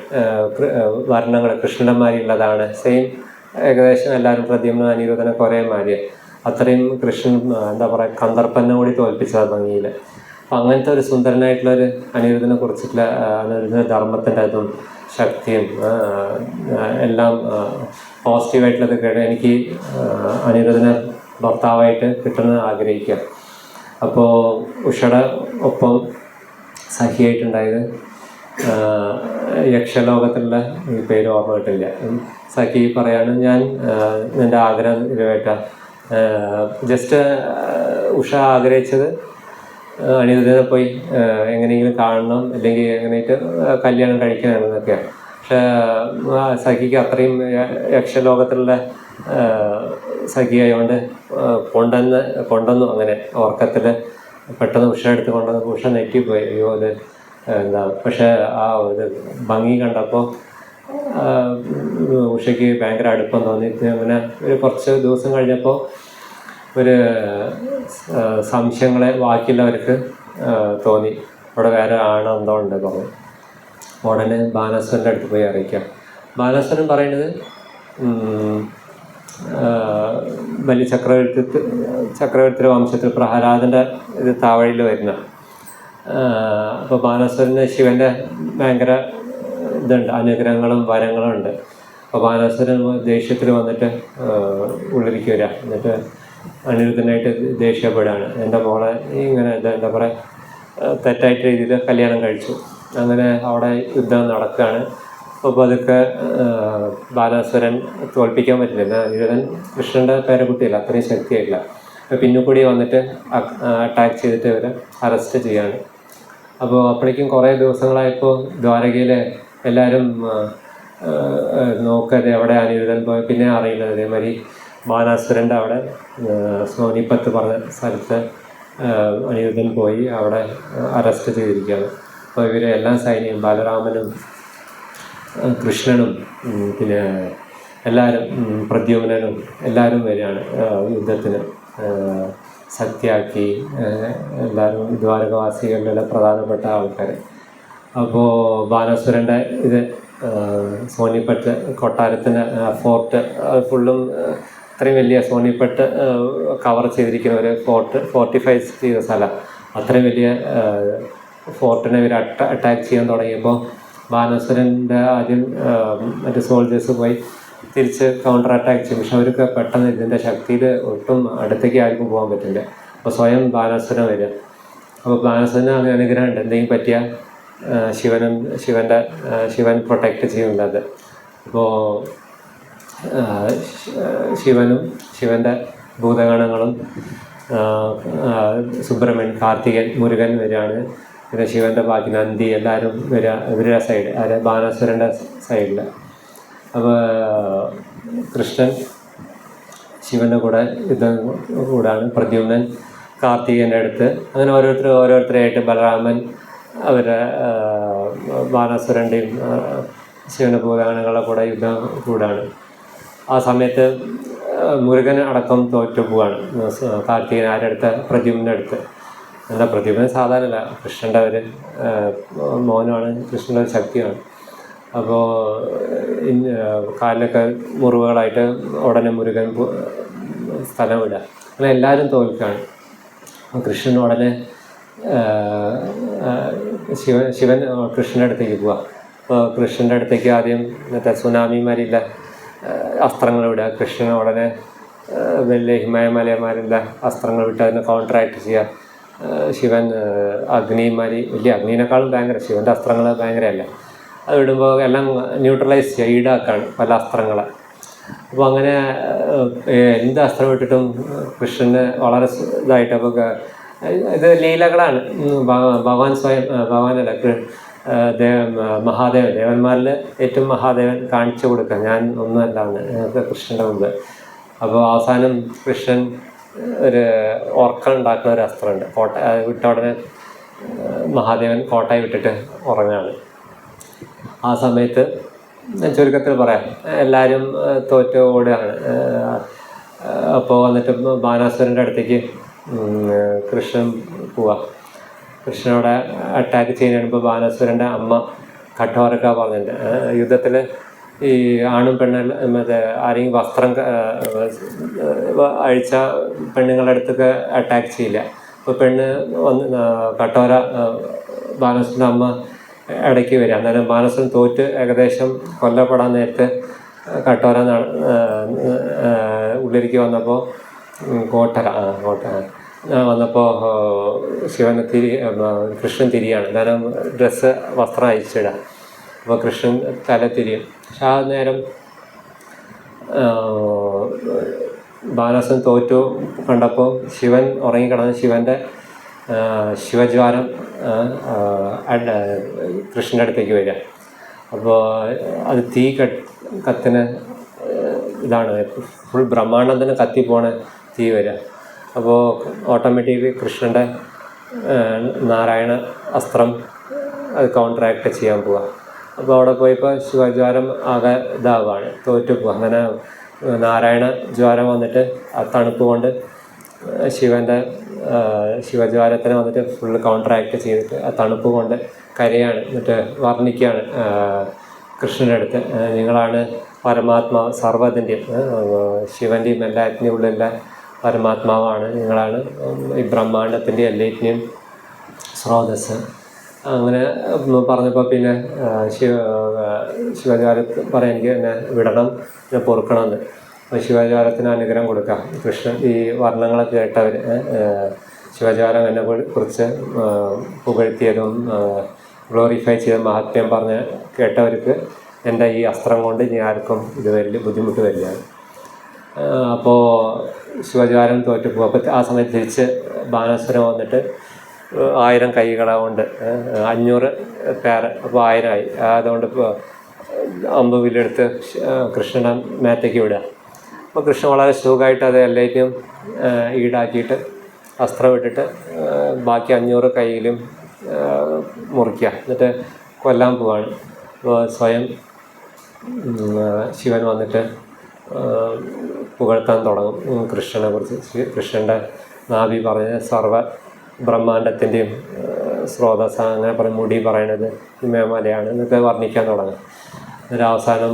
വർണ്ണങ്ങൾ കൃഷ്ണന്മാരുള്ളതാണ്. സെയിം ഏകദേശം എല്ലാവരും പ്രദ്യുമ്ന അനിരുദ്ധനൊക്കെ ഒരേ മാതിരിയാണ്. അത്രയും കൃഷ്ണൻ എന്താ പറയുക കന്ദർപ്പനെ കൂടി തോൽപ്പിച്ചത് ഭംഗിയിൽ. അപ്പം അങ്ങനത്തെ ഒരു സുന്ദരനായിട്ടുള്ളൊരു അനിരുദ്ധനെ കുറിച്ചിട്ടുള്ള അനിരുദ്ധ ധർമ്മത്തിൻ്റെ അതും ശക്തിയും എല്ലാം പോസിറ്റീവായിട്ടുള്ളത് കേട്ട് എനിക്ക് അനിരുദ്ധനെ ഭർത്താവായിട്ട് കിട്ടുന്നത് ആഗ്രഹിക്കുക. അപ്പോൾ ഉഷയുടെ ഒപ്പം സഖിയായിട്ടുണ്ടായത് യക്ഷലോകത്തുള്ള ഈ പേര് ഓർമ്മ കിട്ടില്ല. സഖി പറയാണ്, ഞാൻ എൻ്റെ ആഗ്രഹം നിറവേറ്റ ജസ്റ്റ് ഉഷ ആഗ്രഹിച്ചത് അനിരുദ്ധനെ പോയി എങ്ങനെയെങ്കിലും കാണണം, അല്ലെങ്കിൽ എങ്ങനെയിട്ട് കല്യാണം കഴിക്കണമെന്നൊക്കെയാണ്. പക്ഷേ സഖിക്ക് അത്രയും യക്ഷലോകത്തിലുള്ള സഖിയായതുകൊണ്ട് കൊണ്ടുവന്നു. അങ്ങനെ ഓർക്കത്തിൽ പെട്ടെന്ന് ഉഷ എടുത്ത് കൊണ്ടുവന്ന് ഉഷ നെറ്റിപ്പോയി. അയ്യോ അത് എന്താ. പക്ഷേ ആ ഒരു ഭംഗി കണ്ടപ്പോൾ ഉഷയ്ക്ക് ഭയങ്കര അടുപ്പം തോന്നി. അങ്ങനെ ഒരു കുറച്ച് ദിവസം കഴിഞ്ഞപ്പോൾ ഒരു സംശയങ്ങളെ ബാക്കിയുള്ളവർക്ക് തോന്നി, അവിടെ വേറെ എന്തോ ഉണ്ട് പറഞ്ഞു. ഉടനെ ബാനാസുരൻ്റെ അടുത്ത് പോയി അറിയിക്കാം. ബാനാസുരൻ പറയുന്നത് വലിയ ചക്രവർത്തിയുടെ വംശത്തിൽ പ്രഹ്ലാദൻ്റെ ഇത് താവഴിയിൽ വരുന്ന. അപ്പോൾ ബാനാസുരന് ശിവൻ്റെ ഭയങ്കര ഇതുണ്ട്, അനുഗ്രഹങ്ങളും വരങ്ങളും ഉണ്ട്. അപ്പോൾ ബാനാസുരൻ ദേഷ്യത്തിൽ വന്നിട്ട് ഉള്ളിലേക്ക് വരിക. എന്നിട്ട് അനിരുദ്ധനായിട്ട് ദേഷ്യപ്പെടുകയാണ്. എൻ്റെ മോളെ ഇങ്ങനെ എന്താ പറയുക തെറ്റായിട്ട് രീതിയിൽ കല്യാണം കഴിച്ചു. അങ്ങനെ അവിടെ യുദ്ധം നടക്കുകയാണ്. അപ്പോൾ അതൊക്കെ ബാലാസുരൻ തോൽപ്പിക്കാൻ പറ്റില്ല. അനിരുദ്ധൻ കൃഷ്ണൻ്റെ പേരക്കുട്ടിയല്ല, അത്രയും ശക്തിയായിട്ടില്ല. അപ്പോൾ പിന്നുകൂടി വന്നിട്ട് അറ്റാക്ക് ചെയ്തിട്ട് ഇവരെ അറസ്റ്റ് ചെയ്യാണ്. അപ്പോൾ അപ്പോഴേക്കും കുറേ ദിവസങ്ങളായപ്പോൾ ദ്വാരകയിലെ എല്ലാവരും നോക്കരുത് എവിടെ അനിരുദ്ധൻ പോയി. പിന്നെ അറിയുന്നത് ഇതേമാതിരി ബാനാസുരൻ്റെ അവിടെ സോനിപ്പത്ത് പറഞ്ഞ സ്ഥലത്ത് അനിരുദ്ധൻ പോയി അവിടെ അറസ്റ്റ് ചെയ്തിരിക്കുകയാണ്. അപ്പോൾ ഇവരെ എല്ലാ സൈന്യം ബാലരാമനും കൃഷ്ണനും പിന്നെ എല്ലാവരും പ്രദ്യുമ്നനും എല്ലാവരും വരികയാണ് യുദ്ധത്തിന്. സത്യാക്കി എല്ലാവരും ദ്വാരകവാസികളിലെ പ്രധാനപ്പെട്ട ആൾക്കാർ. അപ്പോൾ ബാനാസുരൻ്റെ ഇത് സോനിപ്പട്ട് കൊട്ടാരത്തിന് ഫോർട്ട് ഫുള്ളും അത്രയും വലിയ സോനിപ്പട്ട് കവർ ചെയ്തിരിക്കുന്ന ഒരു ഫോർട്ടിഫൈ ചെയ്ത സ്ഥലം. അത്രയും വലിയ ഫോർട്ടിനെ ഇവർ അറ്റാക്ക് ചെയ്യാൻ തുടങ്ങിയപ്പോൾ ബാനാസുരൻ്റെ ആദ്യം മറ്റ് സോൾജേഴ്സ് പോയി തിരിച്ച് കൗണ്ടർ അറ്റാക്ക് ചെയ്യും. പക്ഷെ അവർക്ക് പെട്ടെന്ന് ഇതിൻ്റെ ശക്തിയിൽ ഒട്ടും അടുത്തേക്ക് ആർക്കും പോകാൻ പറ്റില്ല. അപ്പോൾ സ്വയം ബാനാസുരൻ വരിക. അപ്പോൾ ബാനാസുരന് അങ്ങനെ അനുഗ്രഹം ഉണ്ട്, എന്തെങ്കിലും പറ്റിയാൽ ശിവൻ പ്രൊട്ടക്റ്റ് ചെയ്യുന്നുണ്ട്. അപ്പോൾ ശിവനും ശിവൻ്റെ ഭൂതഗണങ്ങളും സുബ്രഹ്മണ്യൻ, കാർത്തികൻ, മുരുകൻ വരികയാണ്. പിന്നെ ശിവൻ്റെ ബാക്കി നന്ദി എല്ലാവരും വരിക ഇവരുടെ സൈഡ്, അതായത് ബാനാസുരൻ്റെ സൈഡിൽ. അപ്പോൾ കൃഷ്ണൻ ശിവൻ്റെ കൂടെ യുദ്ധം കൂടാണ്. പ്രദ്യുമ്നൻ കാർത്തികൻ്റെ അടുത്ത്. അങ്ങനെ ഓരോരുത്തരായിട്ട് ബലരാമൻ അവരെ ബാനാസുരൻ്റെയും ശിവൻ്റെ ഭൂതഗണങ്ങളുടെ കൂടെ യുദ്ധം കൂടാണ്. ആ സമയത്ത് മുരുകൻ അടക്കം തോറ്റു പോവാണ്. കാർത്തികൻ ആരടുത്ത്, പ്രദ്യുമ്ൻ്റെ അടുത്ത്. എന്താ പ്രദ്യുമ്നൻ സാധാരണ കൃഷ്ണൻ്റെ ഒരു മോനാണ്, കൃഷ്ണൻ്റെ ഒരു ശക്തിയാണ്. അപ്പോൾ കാലിലൊക്കെ മുറിവുകളായിട്ട് ഉടനെ മുരുകൻ സ്ഥലം വിടുക. അങ്ങനെ എല്ലാവരും തോൽക്കുകയാണ്. കൃഷ്ണൻ ഉടനെ ശിവൻ കൃഷ്ണൻ്റെ അടുത്തേക്ക് പോവുക. അപ്പോൾ കൃഷ്ണൻ്റെ അടുത്തേക്ക് ആദ്യം ഇന്നത്തെ സുനാമിമാരില്ല അസ്ത്രങ്ങൾ വിടുക. കൃഷ്ണൻ ഉടനെ വലിയ ഹിമായമലയന്മാരില്ല അസ്ത്രങ്ങൾ വിട്ട് അതിനെ കോൺട്രാക്ട് ചെയ്യുക. ശിവൻ അഗ്നിമാരി വലിയ അഗ്നിനേക്കാളും ഭയങ്കര, ശിവൻ്റെ അസ്ത്രങ്ങൾ ഭയങ്കരമല്ല. അത് വിടുമ്പോൾ എല്ലാം ന്യൂട്രലൈസ് ചെയ്യുക, ഈടാക്കാണ് പല അസ്ത്രങ്ങളെ. അപ്പോൾ അങ്ങനെ എന്ത് അസ്ത്രം ഇട്ടിട്ടും കൃഷ്ണന് വളരെ ഇതായിട്ട്. അപ്പോൾ ഇത് ലീലകളാണ്. ഭഗവാൻ സ്വയം, ഭഗവാനല്ല മഹാദേവൻ, ദേവന്മാരിൽ ഏറ്റവും മഹാദേവൻ കാണിച്ചു കൊടുക്കുക ഞാൻ ഒന്നുമല്ല എന്ന് കൃഷ്ണൻ്റെ മുമ്പ്. അപ്പോൾ അവസാനം കൃഷ്ണൻ ഒരു ഓർക്കം ഉണ്ടാക്കുന്ന ഒരു അസ്ത്രമുണ്ട്. വിട്ട ഉടനെ മഹാദേവൻ കോട്ടയെ വിട്ടിട്ട് ഉറങ്ങാണ്. ആ സമയത്ത് ഞാൻ ചുരുക്കത്തിൽ പറയാം, എല്ലാവരും തോറ്റ് ഓടുകയാണ്. അപ്പോൾ വന്നിട്ട് ബാനാസുരൻ്റെ അടുത്തേക്ക് കൃഷ്ണൻ പോവുക. കൃഷ്ണനോടെ അറ്റാക്ക് ചെയ്യുന്നതിന് ബാനാസുരൻ്റെ അമ്മ കഠോരക്ക പറഞ്ഞിട്ടുണ്ട്, യുദ്ധത്തിൽ ഈ ആണും പെണ്ണും മറ്റേ ആരെങ്കിലും വസ്ത്രം അഴിച്ച പെണ്ണുങ്ങളുടെ അടുത്തൊക്കെ അറ്റാക്ക് ചെയ്യില്ല. അപ്പോൾ പെണ്ണ് വന്ന് കഠോര ബാനാസുരൻ്റെ അമ്മ ഇടയ്ക്ക് വരിക. അന്നേരം ബാനാസുരൻ തോറ്റ് ഏകദേശം കൊല്ലപ്പെടാൻ നേരത്ത് കഠോര ഉള്ളിലേക്ക് വന്നപ്പോൾ കോട്ടര വന്നപ്പോൾ ശിവൻ കൃഷ്ണൻ തിരിയാണ്. കാരണം ഡ്രസ്സ് വസ്ത്രം അയച്ചിടുക. അപ്പോൾ കൃഷ്ണൻ തല തിരിയും. പക്ഷെ ആ നേരം ബാനാസുരൻ തോറ്റു കണ്ടപ്പോൾ ശിവൻ ഉറങ്ങിക്കിടന്ന് ശിവൻ്റെ ശിവജ്വാരം കൃഷ്ണൻ്റെ അടുത്തേക്ക് വരിക. അപ്പോൾ അത് തീ കത്തിന് ഇതാണ്, ഫുൾ ബ്രഹ്മാണ്ടത്തിന് കത്തിപ്പോണ തീ വരിക. അപ്പോൾ ഓട്ടോമാറ്റിക്കലി കൃഷ്ണൻ്റെ നാരായണ അസ്ത്രം അത് കൗണ്ടറാക്ട് ചെയ്യാൻ പോവുക. അപ്പോൾ അവിടെ പോയപ്പോൾ ശിവജ്വാരം ആകെ ഇതാവുകയാണ്, തോറ്റു പോവുക. അങ്ങനെ നാരായണ ജ്വാരം വന്നിട്ട് ആ തണുപ്പ് കൊണ്ട് ശിവൻ്റെ ശിവജ്വാരത്തിനെ വന്നിട്ട് ഫുള്ള് കൗണ്ടറാക്ട് ചെയ്തിട്ട് ആ തണുപ്പ് കൊണ്ട് കരയാണ്. എന്നിട്ട് വർണ്ണിക്കുകയാണ് കൃഷ്ണൻ്റെ അടുത്ത്, നിങ്ങളാണ് പരമാത്മാവ്, സർവ്വതിൻ്റെയും ശിവൻ്റെയും എല്ലാറ്റിൻ്റെയും ഉള്ളിലുള്ള പരമാത്മാവാണ്, നിങ്ങളാണ് ഈ ബ്രഹ്മാണ്ടത്തിൻ്റെ എല്ലാറ്റിൻ്റെയും സ്രോതസ്. അങ്ങനെ പറഞ്ഞപ്പോൾ പിന്നെ ശിവജ്വാരത്ത് പറയാൻ എനിക്ക് എന്നെ വിടണം, എന്നെ പൊറുക്കണമെന്ന്. അപ്പോൾ ശിവജ്വാരത്തിന് അനുഗ്രഹം കൊടുക്കാം. കൃഷ്ണൻ ഈ വർണ്ണങ്ങളൊക്കെ കേട്ടവർ ശിവജ്വാരം എന്നെ കുറിച്ച് പുകഴ്ത്തിയതും ഗ്ലോറിഫൈ ചെയ്ത മഹാത്മ്യം പറഞ്ഞ് കേട്ടവർക്ക് എൻ്റെ ഈ അസ്ത്രം കൊണ്ട് ഇനി ആർക്കും ഇത് വലിയ ബുദ്ധിമുട്ട് വരില്ല. അപ്പോൾ ശിവജ്വാരം തോറ്റുപോകും. അപ്പോൾ ആ സമയത്ത് തിരിച്ച് ബാനാസുരൻ വന്നിട്ട് 1000 കൈകളെ കൊണ്ട് 500 പേര്, അപ്പോൾ 1000 ആയി. അതുകൊണ്ട് ഇപ്പോൾ അമ്പുവിലെടുത്ത് കൃഷ്ണനെ മേത്തേക്ക് വിടുക. അപ്പോൾ കൃഷ്ണൻ വളരെ സുഖമായിട്ട് അത് എല്ലാറ്റിനും ഈടാക്കിയിട്ട് അസ്ത്രം ഇട്ടിട്ട് ബാക്കി 500 കൈയിലും മുറിക്കുക. എന്നിട്ട് കൊല്ലാൻ പോവാണ്. അപ്പോൾ സ്വയം ശിവൻ വന്നിട്ട് പുകഴ്ത്താൻ തുടങ്ങും കൃഷ്ണനെ കുറിച്ച്. കൃഷ്ണൻ്റെ നാഭി പറഞ്ഞ സർവ്വ ബ്രഹ്മാണ്ടത്തിൻ്റെയും സ്രോതസ്, അങ്ങനെ പറയും മുടി പറയണത് ഹിമേമലയാണ് എന്നൊക്കെ വർണ്ണിക്കാൻ തുടങ്ങും. എന്നിട്ട് അവസാനം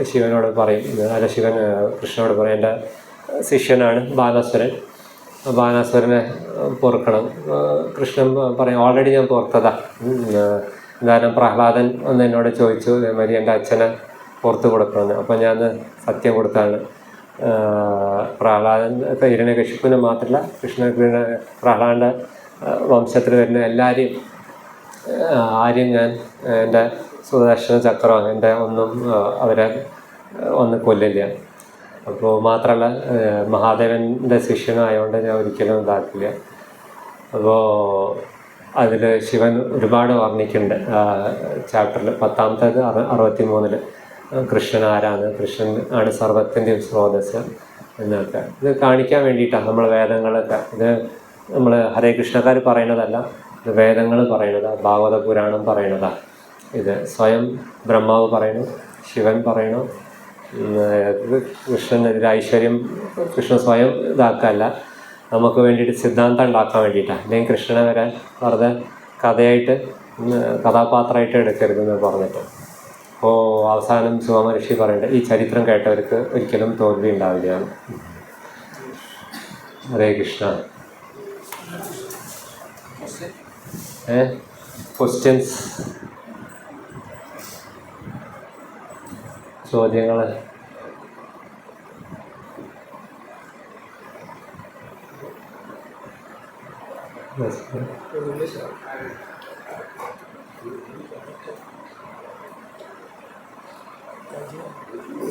ശിവനോട് പറയും, അല്ല ശിവൻ കൃഷ്ണനോട് പറയും, എൻ്റെ ശിഷ്യനാണ് ബാനാസുരൻ, ബാനാസുരനെ പൊറുക്കണം. കൃഷ്ണൻ പറയും, ഓൾറെഡി ഞാൻ പൊറുത്തതാ. കാരണം പ്രഹ്ലാദൻ ഒന്ന് എന്നോട് ചോദിച്ചു ഇതേമാതിരി എൻ്റെ അച്ഛനെ പുറത്ത് കൊടുക്കണമെന്ന്. അപ്പോൾ ഞാൻ സത്യം കൊടുത്താണ്. പ്രഹ്ലാദൻ ഹിരണ്യകശിപുവിനെ മാത്രമല്ല, പ്രഹ്ലാദൻ്റെ വംശത്തിൽ വരുന്ന ആരെയും ഞാൻ എൻ്റെ സുദർശന ചക്രം എൻ്റെ ഒന്നും അവരെ ഒന്നും കൊല്ലില്ല. അപ്പോൾ മാത്രമല്ല മഹാദേവൻ്റെ ശിഷ്യനായതുകൊണ്ട് ഞാൻ ഒരിക്കലും ഇതാക്കില്ല. അപ്പോൾ അതിൽ ശിവൻ ഒരുപാട് വർണ്ണിക്കുന്നുണ്ട് ചാപ്റ്ററിൽ. 10ാമത്തേത് 63 കൃഷ്ണൻ ആരാണ്, കൃഷ്ണൻ ആണ് സർവ്വത്തിൻ്റെ സ്രോതസ് എന്നൊക്കെ ഇത് കാണിക്കാൻ വേണ്ടിയിട്ടാണ് നമ്മൾ വേദങ്ങളൊക്കെ. ഇത് നമ്മൾ ഹരേ കൃഷ്ണക്കാർ പറയുന്നതല്ല, ഇത് വേദങ്ങൾ പറയുന്നതാണ്, ഭാഗവത പുരാണം പറയുന്നതാണ്. ഇത് സ്വയം ബ്രഹ്മാവ് പറയണു, ശിവൻ പറയണു, കൃഷ്ണൻ ഒരു ഐശ്വര്യം കൃഷ്ണൻ സ്വയം ഇതാക്കല്ല, നമുക്ക് വേണ്ടിയിട്ട് സിദ്ധാന്തം ഉണ്ടാക്കാൻ വേണ്ടിയിട്ടാണ്. അല്ലെങ്കിൽ കൃഷ്ണനെ വരാൻ വെറുതെ കഥയായിട്ട് കഥാപാത്രമായിട്ട് എടുക്കരുതെന്ന് പറഞ്ഞിട്ട്. അപ്പോൾ അവസാനം സുമഹർഷി പറയേണ്ടത് ഈ ചരിത്രം കേട്ടവർക്ക് ഒരിക്കലും തോൽവി ഉണ്ടാവില്ല. ഹരേ കൃഷ്ണ. ക്വസ്റ്റ്യൻസ്, ചോദ്യങ്ങൾ?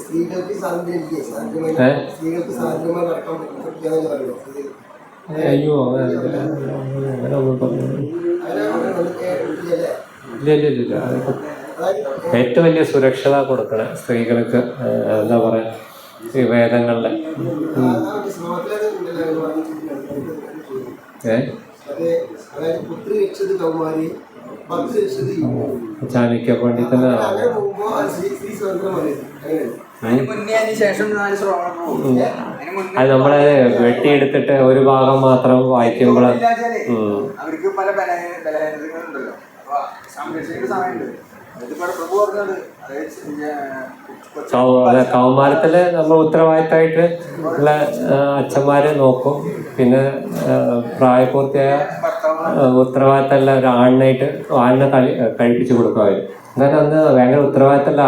സ്ത്രീകൾക്ക് സ്വാതന്ത്ര്യമില്ലേ? സ്ത്രീകൾക്ക് സ്വാതന്ത്ര്യമായി നടക്കാൻ പറ്റില്ലെന്ന് പറയുന്നത് അയ്യോ അങ്ങനെ ഒന്നും പറഞ്ഞു. ഇല്ല. ഏറ്റവും വലിയ സുരക്ഷത കൊടുക്കണം സ്ത്രീകൾക്ക്. എന്താ പറയുക, ഈ വേദങ്ങളുടെ ചാണിക്യ പണ്ഡിതന് അത് നമ്മളെ വെട്ടിയെടുത്തിട്ട് ഒരു ഭാഗം മാത്രം വായിക്കുമ്പോൾ അവർക്ക് പല ബലഹീനതകളുണ്ടല്ലോ. അപ്പൊ സംരക്ഷിക്കേണ്ട സമയമുണ്ട്. കൗമാരത്തില് നമ്മൾ ഉത്തരവാദിത്തമായിട്ട് ഉള്ള അച്ഛന്മാരെ നോക്കും. പിന്നെ പ്രായപൂർത്തിയായ ഉത്തരവാദിത്തമുള്ള ഒരു ആണിനെ കഴിപ്പിച്ചു കൊടുക്കും അവർ. എന്നാലും അന്ന് ഭയങ്കര ഉത്തരവാദിത്തമുള്ള